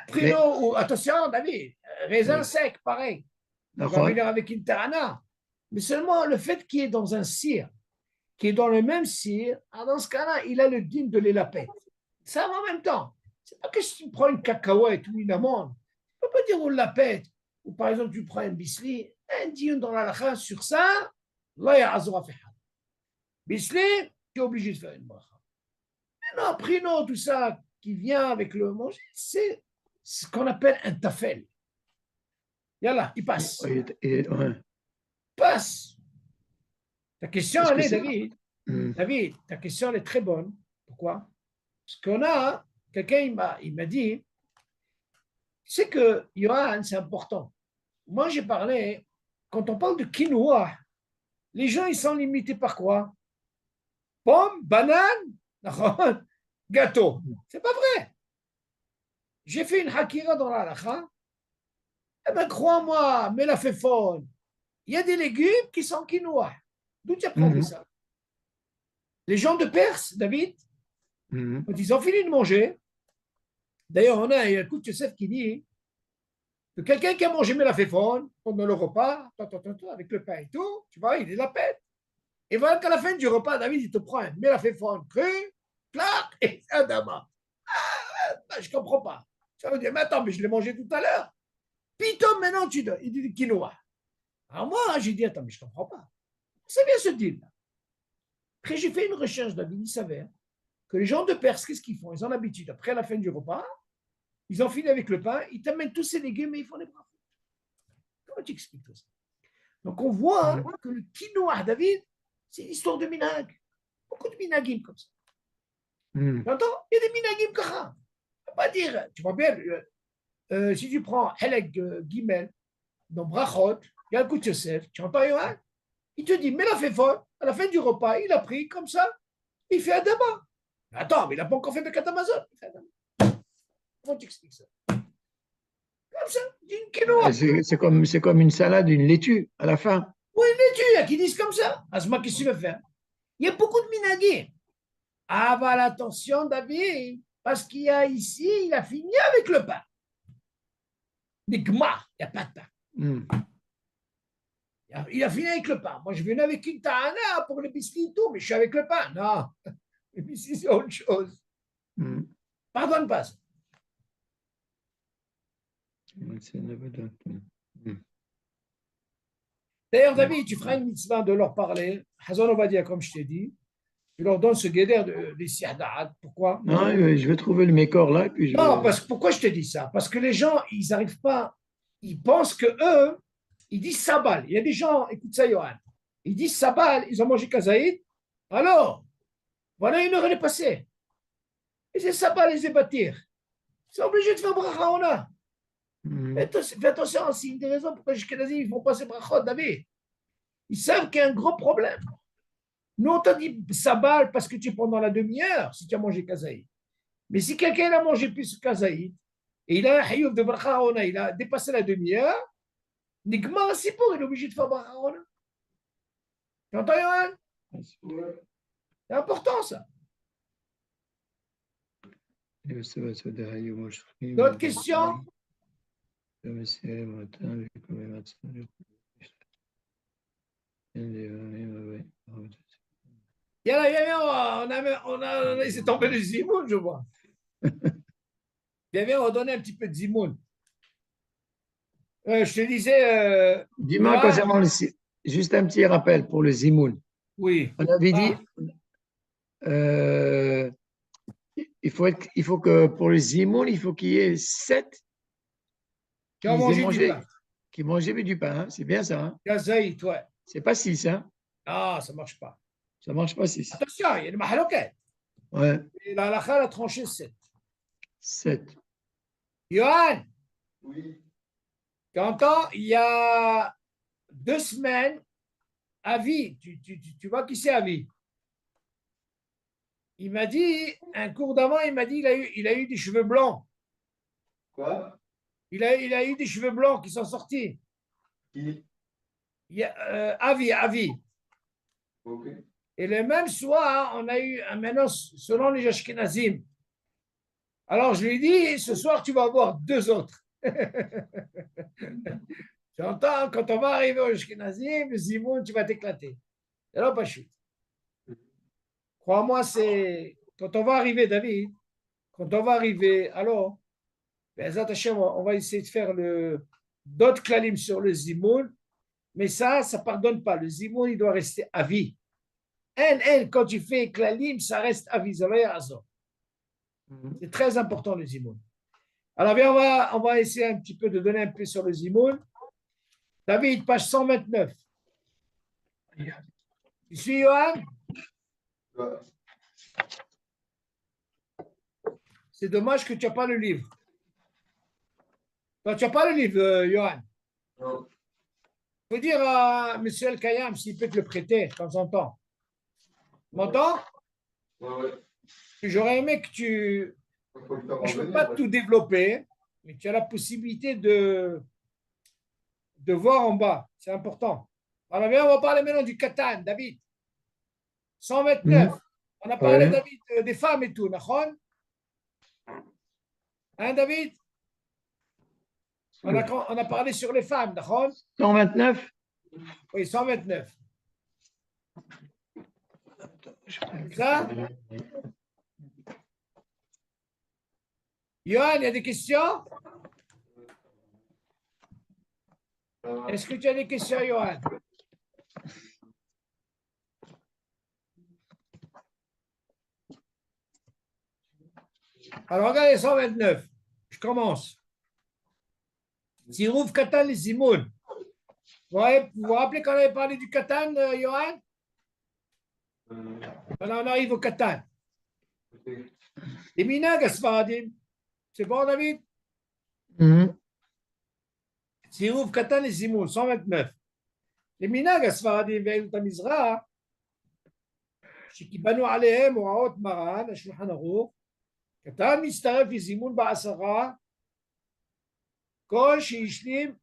Pruneau, ou attention, David, raisin sec, pareil. Il va venir avec une tarana. Mais seulement le fait qu'il est dans un cire, qui est dans le même cire, dans ce cas-là, il a le dîme de l'élapette. Ça va en même temps. C'est pas que si tu prends une cacahuète ou une amande, tu peux pas dire on la pète. Ou par exemple, tu prends un bisli, un dion dans la lacha sur ça, là, il y a azra fi hal. Bisli, tu es obligé de faire une bracha. Non, prino, tout ça qui vient avec le manger, c'est ce qu'on appelle un tafel. Yallah, il passe. Ouais. Passe. Ta question, Est-ce que elle est, c'est- David. Hmm. David, ta question, elle est très bonne. Pourquoi? Parce qu'on a, quelqu'un, il m'a dit, tu sais que Yohan, c'est important. Moi, j'ai parlé, quand on parle de quinoa, les gens, ils sont limités par quoi? Pomme, banane, gâteau. C'est pas vrai. J'ai fait une hakira dans la halakha. Eh bien, crois-moi, mélaféphone, il y a des légumes qui sont quinoa. D'où tu as appris Mhm. ça? Les gens de Perse, David, Mhm. quand ils ont fini de manger, d'ailleurs, on a un coup de Youssef qui dit que quelqu'un qui a mangé mélaféphone pendant le repas, avec le pain et tout, tu vois, il est la pète. Et voilà qu'à la fin du repas, David, il te prend un mélaféphone cru, clac, et un dama. Je ne comprends pas. Ça veut dire, mais attends, mais je l'ai mangé tout à l'heure. Pitom, maintenant, tu donnes. Il dit quinoa. Alors moi, j'ai dit, attends, mais je ne comprends pas. C'est bien ce deal. Après, j'ai fait une recherche, David, il s'avère que les gens de Perse, qu'est-ce qu'ils font? Ils ont l'habitude, après la fin du repas, ils ont fini avec le pain, ils t'amènent tous ces légumes et ils font les bras. Comment tu expliques tout ça? Donc on voit que le quinoa, David, c'est une histoire de minag. Beaucoup de minagim comme ça. Mhm. Tu entends? Il y a des minagim kacha. On va pas dire, tu vois bien, si tu prends Helek Gimel, dans Brachot, il y a un coup de Yosef, tu entends Yohan? Il te dit, mais la fait fort, à la fin du repas, il a pris comme ça, il fait un débat. Attends, mais il n'a pas encore fait Bekat Amazon. Comment tu expliques ça? Comme ça, une quinoa. C'est comme une salade, une laitue à la fin. Oui, mais tu, il y a qui disent comme ça. Asma, qu'est-ce que tu veux faire? Il y a beaucoup de minagim. Ah, bah, attention, David, parce qu'il y a ici, il a fini avec le pain. Des gma, il n'y a pas de pain. Mhm. Il a fini avec le pain. Moi, je venais avec une tahana pour le biscuit et tout, mais je suis avec le pain. Non, le biscuit, c'est autre chose. Mhm. Pardonne pas ça. C'est une- Mhm. D'ailleurs, David, tu feras une mitzvah de leur parler. Hazan Ovadia, comme je t'ai dit, tu leur donnes ce guédère des siada'at. Pourquoi? Non, je vais trouver le mécor là, et puis je Non, vais. parce que pourquoi je te dis ça? Parce que les gens, ils n'arrivent pas, ils pensent que eux, ils disent sabal. Il y a des gens, écoute ça, Johan, ils disent sabal, ils ont mangé kazaïd. Alors, voilà une heure, elle est passée. Et c'est sabal, les ébattir. Ils sont obligés de faire bracha on a. Mhm. Fais attention, c'est une des raisons pourquoi les Ashkenazim, ils font passer brachot, David. Ils savent qu'il y a un gros problème. Nous, on t'a dit sabal parce que tu es pendant la demi-heure si tu as mangé kazaïd. Mais si quelqu'un a mangé plus que kazaïd, et il a un hayouf de bracha on a, il a dépassé la demi-heure, Nigma, c'est pour, il est obligé de faire bracha on a. Tu entends, Yohan? C'est important, ça. D'autres questions? On a laissé tomber le zimoun, je vois. Viens, on va donner un petit peu de zimoun. Je te disais, Dis-moi, Yohan, concernant juste un petit rappel pour le Zimoun. oui. On avait dit, Ah, euh, il faut que pour le Zimoun, il faut qu'il y ait 7 tu as mangé du pain. qui mangeaient du pain. Hein. C'est bien ça. Hein. Kazaït, ouais. C'est pas 6. Hein. Ah, ça ne marche pas. Ça marche pas 6. Attention, il y a des mahaloket. Ouais, Et la halakha a tranché 7. 7. Yohan, Oui. tu entends, il y a 2 semaines, Avi, tu vois qui c'est Avi? Il m'a dit, un cours d'avant, il m'a dit il a eu des cheveux blancs. Quoi? Il a eu des cheveux blancs qui sont sortis. Qui? Avi. Ok. Et le même soir, on a eu, maintenant, selon les Ashkenazim. Alors, je lui ai dit, ce soir, tu vas avoir 2 autres. Tu entends, quand on va arriver au Ashkenazim, le Zimoun, tu vas t'éclater. Et là, pas chute. Crois-moi, c'est quand on va arriver, David, quand on va arriver, alors, Be'ezrat Hashem, on va essayer de faire d'autres klalim sur le zimoun, mais ça ne pardonne pas. Le zimoun, il doit rester à vie. Quand tu fais klalim, ça reste à vie. C'est très important le zimoun. Alors, bien, on va essayer un petit peu de donner un peu sur le zimoun. David, page 129. Tu suis, Johan? C'est dommage que tu n'as pas le livre. Toi, tu n'as pas le livre, Johan. Non. Il faut dire à M. El Kayam s'il peut te le prêter de temps en temps. Tu m'entends? Ouais. J'aurais aimé que tu. Faut le faire Je ne peux revenir, pas tout développer, mais tu as la possibilité de voir en bas. C'est important. Alors, bien, on va parler maintenant du Katan, David. 129. On a parlé, Ouais. David, des femmes et tout, d'accord? Hein, David? On a parlé sur les femmes, d'accord? 129. Oui, 129. Ça? Johan, il y a des questions? Est-ce que tu as des questions, Johan? Alors, regardez 129. Je commence. Sirouf Katan les Zimoun. Vous vous rappelez quand on avait parlé du Katan, Johan? Maintenant, on arrive au Katan. Les Minag Asfaradim. C'est bon, David? Sirouf Katan les Zimoun, 129. Les Minag Asfaradim ve'elut Amizra, שקיבלנו עליהם הוראות מרן, השולחן ערוך, קטן מצטרף לזימון בעשרה, כל שהשלים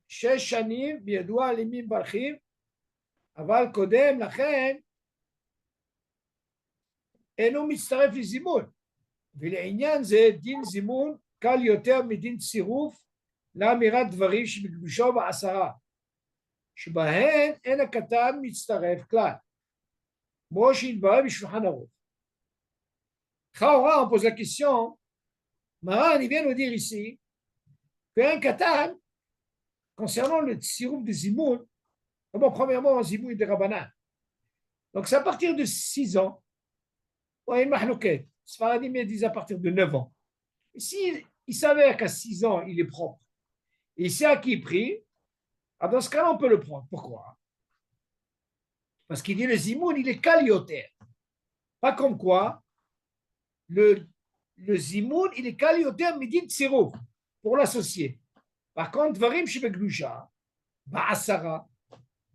6 שנים וידוע למי מברכים, אבל קודם לכן אינו מצטרף לזימון, ולעניין זה דין זימון קל יותר מדין צירוף לאמירת דברים שבקדושו בעשרה, שבהן אין הקטן מצטרף כלל. Moi, je suis une Shulchan Aruch. Chaora, on pose la question, Maran, il vient nous dire ici qu'un katan, concernant le tsirouf de Zimoun, bon, premièrement, Zimoun est de Rabbanan. Donc, c'est à partir de 6 ans, ou une mahlouket. Sfaradim disent à partir de 9 ans. Et si il s'avère qu'à 6 ans, il est propre, et c'est à qui il prie, dans ce cas-là, on peut le prendre. Pourquoi? Parce qu'il dit le Zimoun, il est kalioter. Pas comme quoi, le Zimoun, il est kalioter midin tsirouf, pour l'associer. Par contre, Dvarim Shebeglusha, Ba'asara,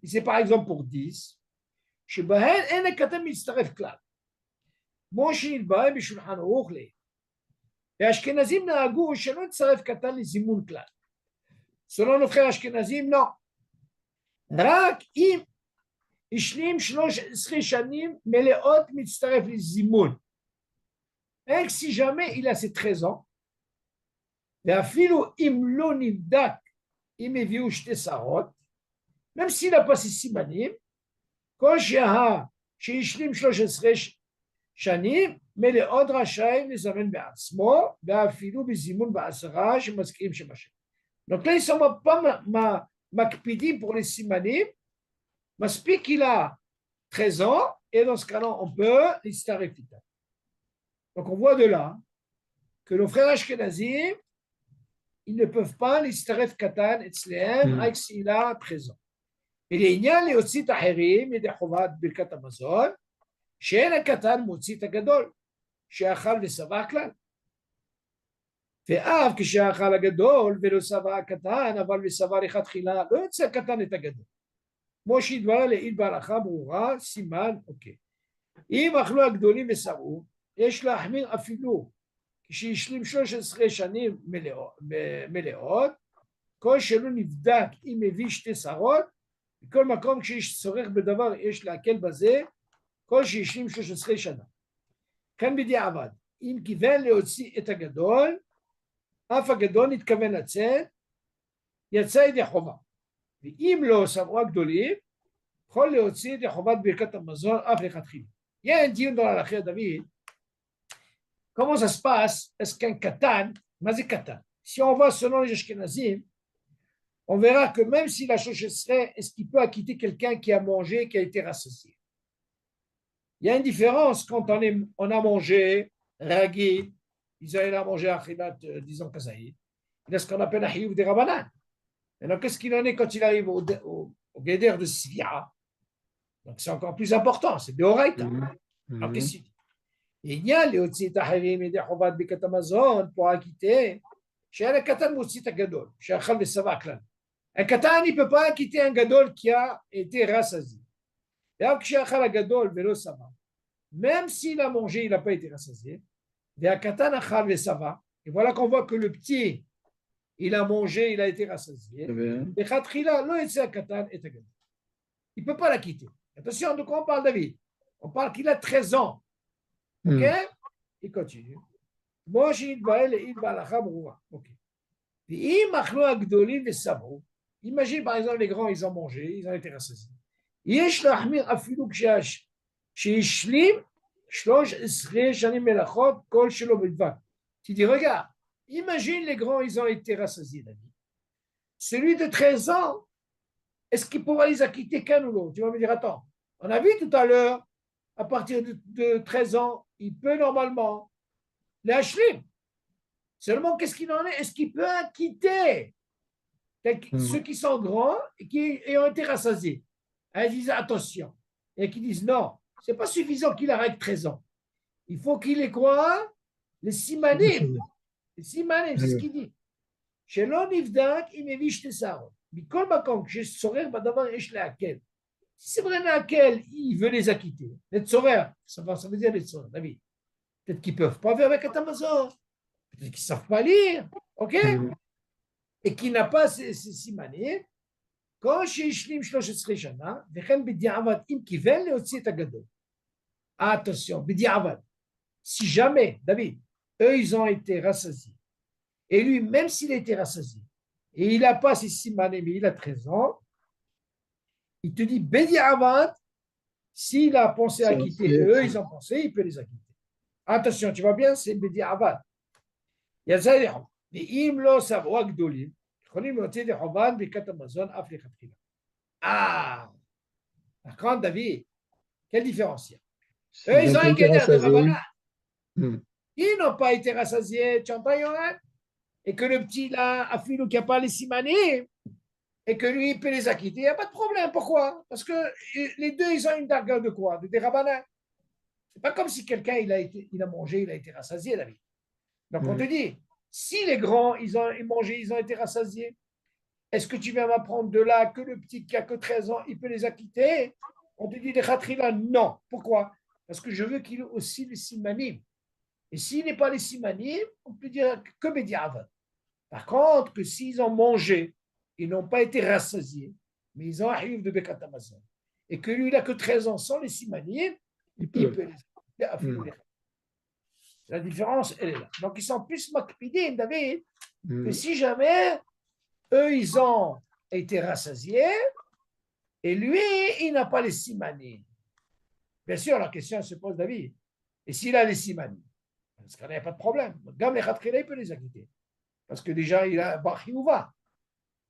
c'est par exemple pour 10, Shebahen en katam mitzaref klal. Moshe Ilbae Bishulchan Aruch le. והאשכנזים נהגו שלא נצרף קטן לזימון כלל. selon nos frères אשכנזים, לא. רק אם השלים 13 שנים מלאות מצטרף לזימון. רק si jamais il a ses 13 ans, ואפילו אם לא נבדק אם הביאו 2 שערות, même s'il n'a pas ses סימנים, כל שהשלים 13 שנים מלאות רשאי לזמן בעצמו, ואפילו בזימון בעשרה שמזכירים שם השם. Donc là, ils ne sont pas מקפידים pour les simanim, מספיק qu'il a 13 ans, et dans ce cas-là, on peut l'istaref. Donc on voit de là que nos frères ashkenazim, ils ne peuvent pas l'istaref katan etzlehem avec s'il a 13 ans. Et les ignan les otsit aherim, et des chovat birkat hamazon, שאין הקטן מוציא את הגדול, שאכל ושבע כלל. ואף כשאכל הגדול ולא שבע הקטן, אבל ושבע לכתחילה, לא יוצא הקטן את הגדול. כמו שהתברר לעיל בהלכה ברורה, סימן, אוקיי. אם אכלו הגדולים ושבעו, יש להחמיר אפילו כשהשלים 13 שנים מלאות, כל שלא נבדק אם הביא 2 שערות, בכל מקום כשיש צורך בדבר יש להקל בזה, כל שהשלים 13 שנה. כאן בדיעבד, אם כיוון להוציא את הגדול, אף הגדול נתכוון לצאת, יצא ידי חובה. ואם לא סברו הגדולים, יכול להוציא ידי חובת ברכת המזון אף לכתחילה. Il y a un dieu dans la David. comment ça se passe? Est-ce qu'un katan, mazé katan, si on va selon les Ashkenazim, on verra que même si la chose serait, est-ce qu'il peut acquitter quelqu'un qui a mangé, qui a été rassasié? Il y a une différence quand on a mangé, ragui, Israël a mangé achilat, disons kazaï. Il y a ce qu'on appelle ahiyuv des rabanan. Maintenant, qu'est-ce qu'il en est quand il arrive au guéder de Sivia? Donc, c'est encore plus important, c'est de Horaïta. Alors, qu'est-ce qu'il dit? Il y a les Otsi Tahirim et des Chovat Bikat Amazon pour acquitter. Chez un Katan Motsi Tagadol, chez un Khal de Savaklan. Un Katan, il ne peut pas acquitter un Gadol qui a été rassasié. Et alors, chez un Khal Gadol, Velo Sava, même s'il a mangé, il n'a pas été rassasié. Et un Katan Achal Vesava. Et voilà qu'on voit que le petit, il a mangé, il a été rassasié. Et Khatrila, lo Etsi Katan et Tagadol. Il ne peut pas la quitter. Attention, de quoi on parle, David? On parle qu'il a 13 ans. Ok? Il continue. Moi, j'ai dit, ok. Imagine, par exemple, les grands, ils ont mangé, ils ont été rassasiés. Tu dis, regarde, imagine les grands, ils ont été rassasiés, David. Celui de 13 ans, est-ce qu'il pourra les acquitter qu'un ou l'autre? Tu vas me dire, attends, on a vu tout à l'heure, à partir de 13 ans, il peut normalement les hashlim. Seulement, qu'est-ce qu'il en est? Est-ce qu'il peut acquitter ceux qui sont grands et qui ont été rassasiés? Ils disent attention. Et qui disent non, ce n'est pas suffisant qu'il arrête 13 ans. Il faut qu'il ait quoi? Les simanim. Les simanim, c'est ce qu'il dit. Chez l'onivdak, il m'évite tes sarons. Mais comme je saurais, je l'ai si c'est vrai laquelle il veut les acquitter, les tzorer, ça veut dire les tzorer, David. Peut-être qu'ils ne peuvent pas faire avec Amazon, peut-être qu'ils ne savent pas lire, ok? Et qu'il n'a pas ces simanim. Quand chez Ishlim Shlosh Shana, Vechem B'diavad, im kivel le otzi et agadol. Attention, B'diavad. Si jamais, David, eux, ils ont été rassasiés, et lui, même s'il a été rassasié, et il n'a pas ces simanim, mais il a 13 ans, il te dit, B'diavad, s'il a pensé à quitter, eux, ils ont pensé, il peut les acquitter. Attention, tu vois bien, c'est B'diavad. Il y a ça, les imlo savo agdolim, ah, d'accord, David, quelle différence il y a? Eux, ils ont un guédère de Rabbana. Ils n'ont pas été rassasiés, tu entends, Yohan? Et que le petit, là, a filou qui n'a pas les simanim, et que lui, il peut les acquitter, il n'y a pas de problème. Pourquoi? Parce que les deux, ils ont une darga de quoi? De des Rabbana. C'est pas comme si quelqu'un, il a mangé, il a été rassasié, David. Donc, on te dit, si les grands, ils ont mangé, ils ont été rassasiés, est-ce que tu viens m'apprendre de là que le petit qui a que 13 ans, il peut les acquitter? On te dit des khatrila, non. Pourquoi? Parce que je veux qu'il ait aussi les simanim. Et s'il n'est pas les simanim, on peut dire que Bediavad. Par contre, que s'ils ont mangé, ils n'ont pas été rassasiés, mais ils ont arrivé de Bekat Amazon, et que lui, il n'a que 13 ans sans les simanim, il peut les acquitter. La différence, elle est là. Donc, ils sont plus makpidim, David, que si jamais eux, ils ont été rassasiés, et lui, il n'a pas les simanim. Bien sûr, la question se pose, David. Et s'il a les simanim? Parce qu'il n'y a pas de problème. Gam les khatrila, il peut les acquitter. Parce que déjà, il a Bachiouva.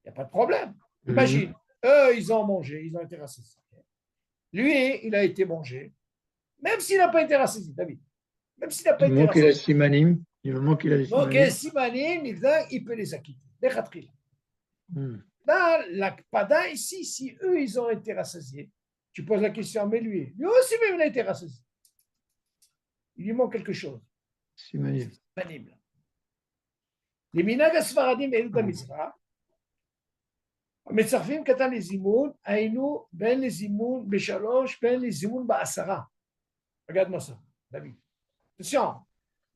Il n'y a pas de problème. Imagine, eux, ils ont mangé, ils ont été rassasiés. Lui, il a été mangé, même s'il n'a pas été rassasié, David. Même s'il n'a pas été rassasié. Il manque qu'il a les simanim. Donc, les simanim, il peut les acquitter. Les khatrila. Dans la Pada, ici, si eux, ils ont été rassasiés, tu poses la question, mais lui aussi, même, il a été rassasié. Il lui manque quelque chose. Simanim. Les minagas faradim et le Mizra, מצרפים קטן לזימון, היינו בין לזימון בשלוש, בין לזימון בעשרה. Regarde-moi ça, David. Attention,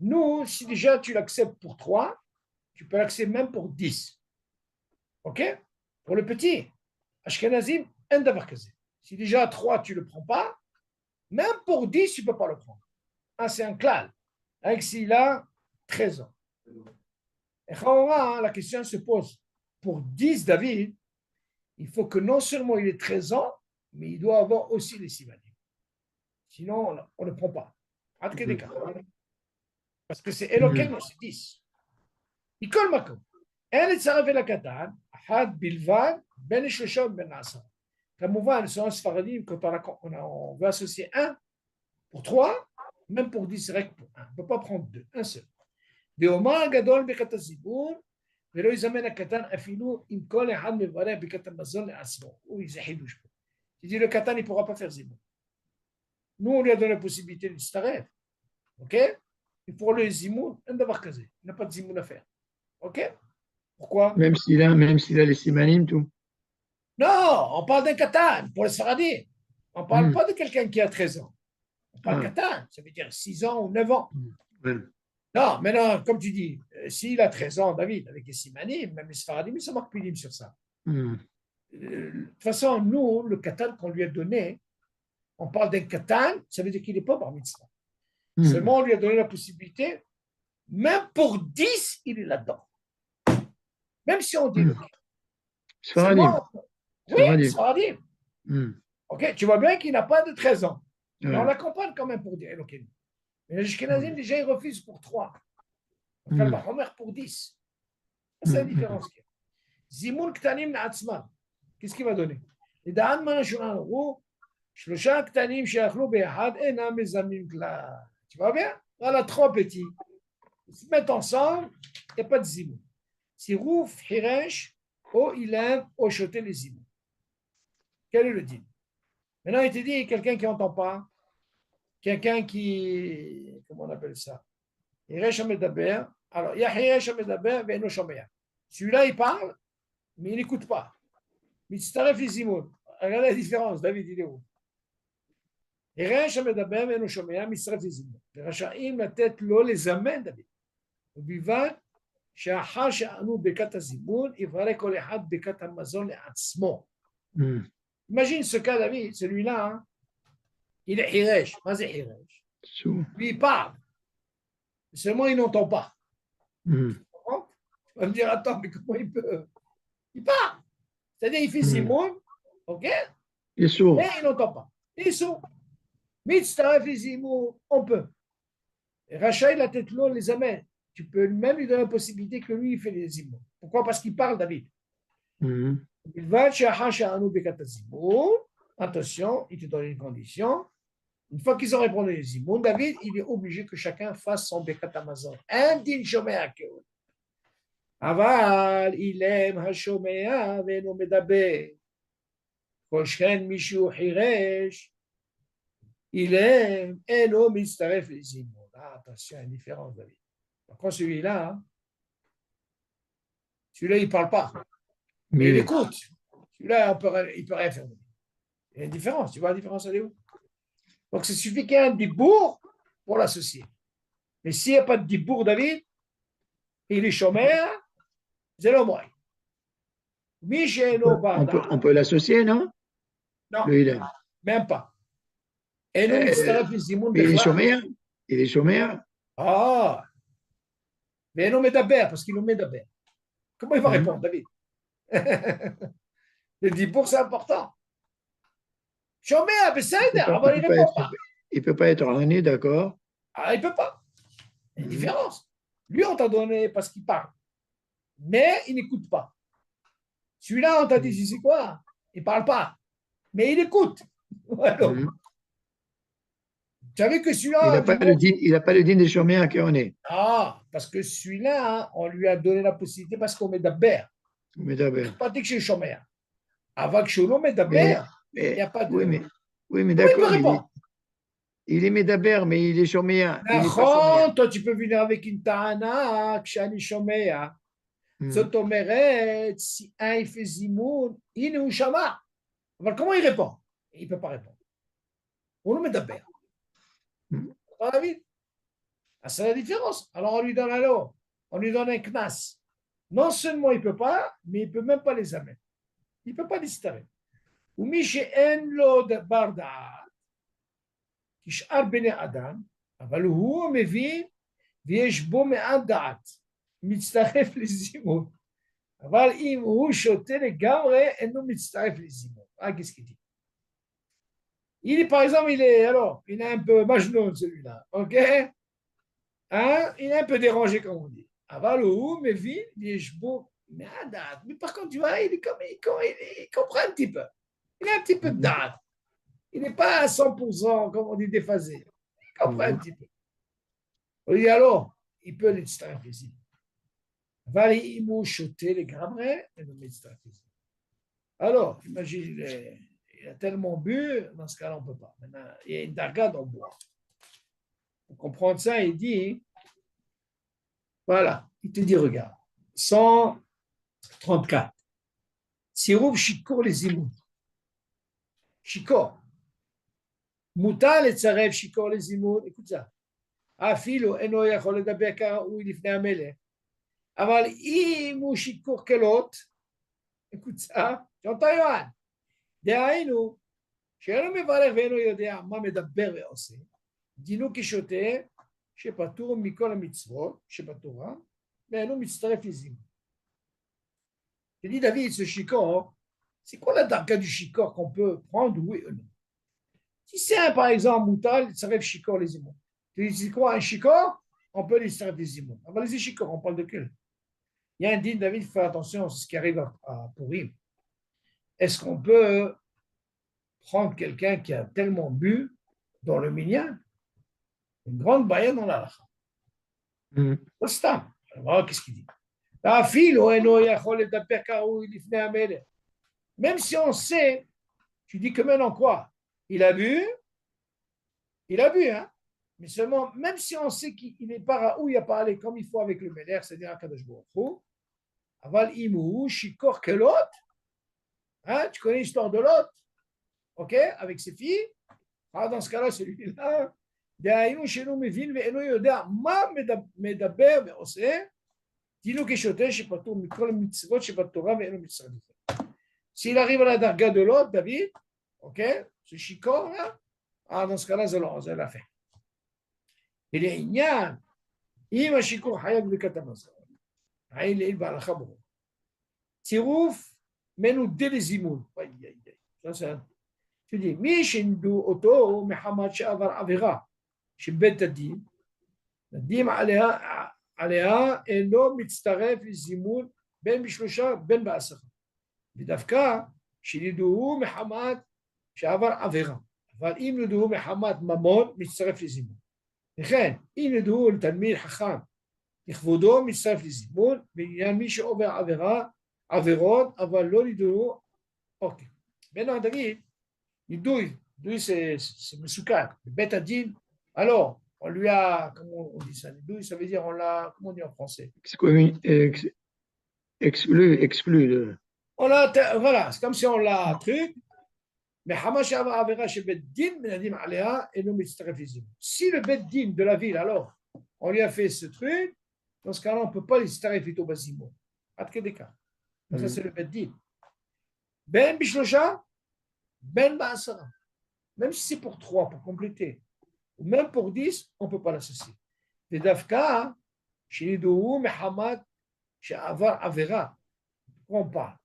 nous, si déjà tu l'acceptes pour 3, tu peux l'accepter même pour 10. Ok? Pour le petit, Ashkenazim, un d'avoir casé. Si déjà 3, tu ne le prends pas, même pour 10, tu ne peux pas le prendre. Ah, c'est un klal. Avec s'il a 13 ans. Et la question se pose. Pour 10, David, il faut que non seulement il ait 13 ans, mais il doit avoir aussi les simanim. Sinon, on ne prend pas. parce que c'est Elokeinu, c'est 10. מכל מקום, אין לצרף אל הקטן, אחד בלבד, בין השלושה ובין העשר. כמובן, selon Sfaradim, quand on veut associer 1 pour 3, même pour 10, c'est vrai que pour 1. On ne peut pas prendre 2, un seul. ואומר הגדול ברכת הזיבור, ולא יזמן הקטן אפילו אם כל אחד מברך ברכת המזון לעצמו. Oui, זה חידוש פה. Tu dis le katan, il ne pourra pas faire zimoun. Nous, on lui a donné la possibilité de s'arrêter. OK? Et pour le zimoun, un d'avoir casé. Il n'a pas de zimoun à faire. OK? Pourquoi? Même s'il a les simanim, tout. Non, on parle d'un katan, pour les Sfaradim. On ne parle pas de quelqu'un qui a 13 ans. On parle katan, ça veut dire 6 ans ou 9 ans. Non, maintenant, comme tu dis, s'il a 13 ans, David, avec les simanim, même les Sfaradim, ils sont marqués sur ça. De toute façon, nous, le katan qu'on lui a donné, on parle d'un katan, ça veut dire qu'il n'est pas bar mitzvah. Seulement, on lui a donné la possibilité, même pour 10, il est là-dedans. Même si on dit le Sfaradim. Oui, Sfaradim. Ok, tu vois bien qu'il n'a pas de 13 ans. Mais on l'accompagne quand même pour dire Elokeinu. Mais les Ashkenazim, déjà, ils refusent pour 3. On fait le Bachomer pour 10. C'est la différence. Zimoun ktanim na'atzman. Qu'est-ce qu'il va donner? Et dans le Shulchan Aruch, שלושה קטנים שיאכלו ביחד אינם מזמנים כלל. Tu vois bien? Voilà, 3 petits. Ils se mettent ensemble, il n'y a pas de zimoun. Si Rouf, Hiresh, ou Ilem, ou Shoté les zimoun. Quel est le din? Maintenant, il te dit quelqu'un qui n'entend pas, quelqu'un qui, comment on appelle ça? Hiresh Amedaber. Alors, il y a Hiresh Amedaber, Veno Shomea. Celui-là, il parle, mais il n'écoute pas. Mitztaref les zimoun. Regardez la différence, David, il est où? הירש המדבר ואינו שומע מצטרף לזימון, ורשאים לתת לו לזמן דוד, ובלבד שאחר שענו ברכת הזימון, יברא כל אחד ברכת המזון לעצמו. Imagine ce cas, David, celui-là, il est hiresh. מה זה hiresh? Lui, il parle. Seulement, il n'entend pas. Tu vas me dire, attends, mais comment il peut? Il parle. C'est-à-dire, il fait zimoun, ok? Il est sourd. Mais il n'entend pas. Il est sourd. Mitztaref les zimoun, on peut. Rachaï la tête l'eau les amène. Tu peux même lui donner la possibilité que lui, il fait les zimoun. Pourquoi? Parce qu'il parle, David. Il va chez Hacha'anu Bekat Zimoun. Attention, il te donne une condition. Une fois qu'ils ont répondu les zimoun, David, il est obligé que chacun fasse son Bekat Amazon. Un din shomea keol. Aval, il aime Hashomea ve'eno medaber. Kol shen mishu hiresh. Il aime eno mitzaref les zimoun. Attention, il y a une différence, David. Par contre, celui-là, il ne parle pas. Mais il écoute. Celui-là, il peut rien faire. Il y a une différence. Tu vois la différence, elle est où? Donc, il suffit qu'il y ait un dibour pour l'associer. Mais s'il n'y a pas de dibour, David, il est chômeur, c'est le moyen. On peut l'associer, non? Non, Le même pas. Et nous, il est chômeur? Il est chômeur? Ah! Mais non, mais d'abord, parce qu'il nous met d'abord. Comment il va répondre, David? Le dibour, c'est important. Chômeur, mais c'est il répond pas. Il ne peut pas être orné, d'accord? Ah, il ne peut pas. Il y a une différence. Lui, on t'a donné parce qu'il parle. Mais il n'écoute pas. Celui-là, on t'a dit, c'est quoi? Il ne parle pas. Mais il écoute. Alors, tu savais que celui-là. Il n'a pas le din de chômeur qui en est. Ah, parce que celui-là, on lui a donné la possibilité parce qu'on met d'abord. Mais d'abord. Pas dit que je suis chômeur. Avant que je sois met d'abord, il n'y a pas de. Oui, mais d'accord. Il est médaber, mais il est chômeur. Toi, tu peux venir avec une ta'ana, que je suis chômeur. זאת אומרת, si un il fait zimoun, il est shama. Alors comment il répond? Il ne peut pas répondre. On le met d'abord. Dans la vie. C'est la différence. Alors on lui donne alors, on lui donne un knas. Non seulement il ne peut pas, mais il ne peut même pas les amener. Il ne peut pas les starer. Ou miché en lo de barda, כשאר בני אדם, אבל הוא מבין ויש בו מעט דעת, מצטרף לזימון. אבל אם הוא שותה לגמרי, אינו מצטרף לזימון. qu'est-ce qu'il dit? Il est, par exemple, il est un peu majnoun, celui-là, ok? Hein? Il est un peu dérangé, comme on dit. Avalou, mais vit, mais par contre, tu vois, il comprend un petit peu. Il a un petit peu de date. Il n'est pas à 100%, comme on dit, déphasé. Il comprend un petit peu. On dit alors, il peut l'extraire ici. Il m'a chuté les grammaires et le l'extraire ici. Alors, imagine, il a tellement bu, dans ce cas-là, on ne peut pas. Maintenant, il y a une darga dans le bois. Pour comprendre ça, il dit, voilà, il te dit, regarde, 134. Sirouf shikor les imou. Shikor. Moutal et tsarev shikor les imou. Écoute ça. Afilo eno yachol ledaber karaoui lifnei hamelech. אבל אם הוא שיכור כלות, écoute ça, tu entends יוהן? דהיינו, שאינו מברך ואינו יודע מה מדבר ועושה, דינו כשוטה שפטור מכל המצוות שבתורה, ואינו מצטרף לזימון. Je dis David, ce shikor, c'est quoi la darka du shikor qu'on peut prendre, oui ou non? Si c'est par exemple moutal, ça rêve shikor les imons. Tu dis c'est quoi un shikor? On peut les stresser les imons. Alors les shikor, on parle de quel? Il y a un din, David, fais attention à ce qui arrive à Purim. Est-ce qu'on peut prendre quelqu'un qui a tellement bu dans le minyan? Une grande baïa dans la lacha. Alors, qu'est-ce qu'il dit? Même si on sait, tu dis que maintenant quoi? Il a bu, hein? Mais seulement, même si on sait qu'il n'est pas où il a parlé comme il faut avec le Meler, c'est-à-dire à Kadosh Baruch Hu, Aval Imou, Shikor Kelot, hein? Tu connais l'histoire de Lot, ok? Avec ses filles. Ah, dans ce cas-là, celui-là, דהיינו שאינו מבין ואינו יודע מה מדבר ועושה, דינו כשוטה שפטור מכל המצוות שבתורה ואינו מצטרף לזה. S'il arrive à la darga de l'autre, David, ok, ce shikor là, ah, dans ce cas-là, c'est la fin. Il est ignan, אם השיקור חייב בדיקת המזון, העין לעיל בהלכה ברור. צירוף מנודה לזימון. tu dis, מי שנדו אותו מחמת שעבר עבירה שבית הדין, נדים עליה אינו מצטרף לזימון בין בשלושה בין בעשרה. ודווקא שנדוהו מחמת שעבר עבירה. אבל אם נדוהו מחמת ממון, מצטרף לזימון. לכן, אם נדוהו לתלמיד חכם לכבודו, מצטרף לזימון, בעניין מי שעובר עבירות, אבל לא נדוהו. אוקיי. בנו דוד, נדוי c'est מסוכן. בבית הדין, alors, on lui a, comment on dit ça, nidouille, ça veut dire, on l'a, comment on dit en français? Exclu. On l'a, voilà, c'est comme si on l'a truc, mais Hamash Avera chez Beddin, Benadim Alea, et nous Mitzrefizim. Si le Beddin de la ville, alors, on lui a fait ce truc, dans ce cas-là, on ne peut pas les Starefito Basimo. À que des cas. Ça, c'est le Beddin. Ben Bishlosha, Ben Baasara. Même si c'est pour 3, pour compléter. Ou même pour 10, on ne peut pas l'associer. Et Dafka, chez Nidou, Mehamad, chez Avar Avera. On parle.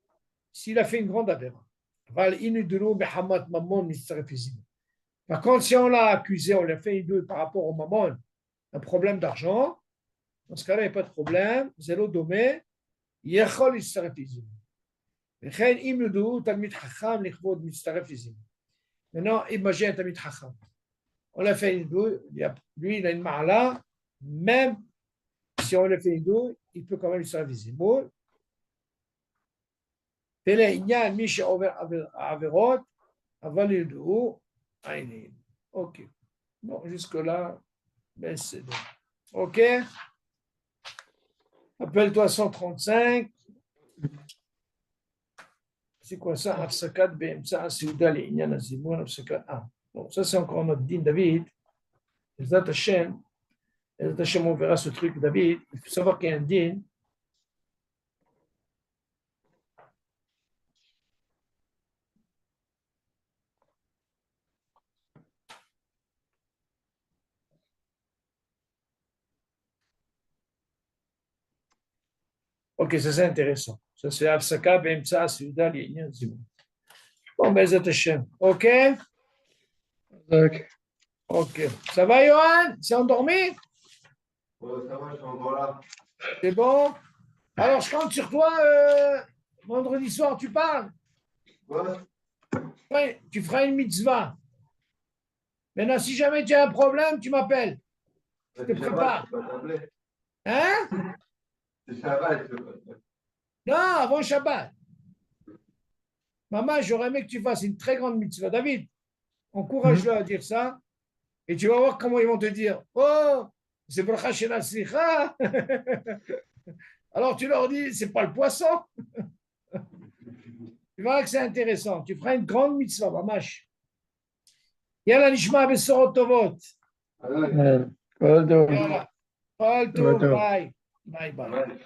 S'il a fait une grande Avera. Par contre, si on l'a accusé, on l'a fait une par rapport au mammon, un problème d'argent, dans ce cas-là, il n'y a pas de problème. Zéro domé, yechol istarefizim. Maintenant, imagine un tamid chacham. On l'a fait une douille, lui, il a une ma'ala, même si on l'a fait une douille, il peut quand même istarefizim. ולעניין מי שעובר עבירות, אבל ידעו עיניים. אוקיי. Bon, jusque-là, ben c'est bon. Ok. Appelle-toi 135. C'est quoi ça? Apsakat BMSA Asouda l'Inyan Azimoun Apsakat. Ah, bon, ça c'est encore notre din David. Ezat Hashem, on verra ce truc David. Il faut savoir qu'il y a un din. Ok, ça c'est intéressant. Ça c'est Apsaka, Bemtsa, Souda, Lignan, Zimou. Bon, ben, Zat Hashem. Ok? Ok. Ça va, Johan? C'est endormi? Oh, ça va, je suis encore là. C'est bon? Alors, je compte sur toi. Vendredi soir, tu parles. Quoi? Ouais, tu feras une mitzvah. Maintenant, si jamais tu as un problème, tu m'appelles. Je te C'est Shabbat, prépare. je peux pas t'appeler. Hein? C'est Shabbat, je peux pas t'appeler. Non, avant Shabbat. Maman, j'aurais aimé que tu fasses une très grande mitzvah. David, encourage-le à dire ça. Et tu vas voir comment ils vont te dire. Oh, c'est bracha shel hatzlicha. Alors tu leur dis, c'est pas le poisson. Tu verras que c'est intéressant. Tu feras une grande mitzvah, mamash. Yalla nishma besorot tovot. Alors, כל טוב. Yalla. Kol Kol tov. tov. Bye. Bye bye. ouais.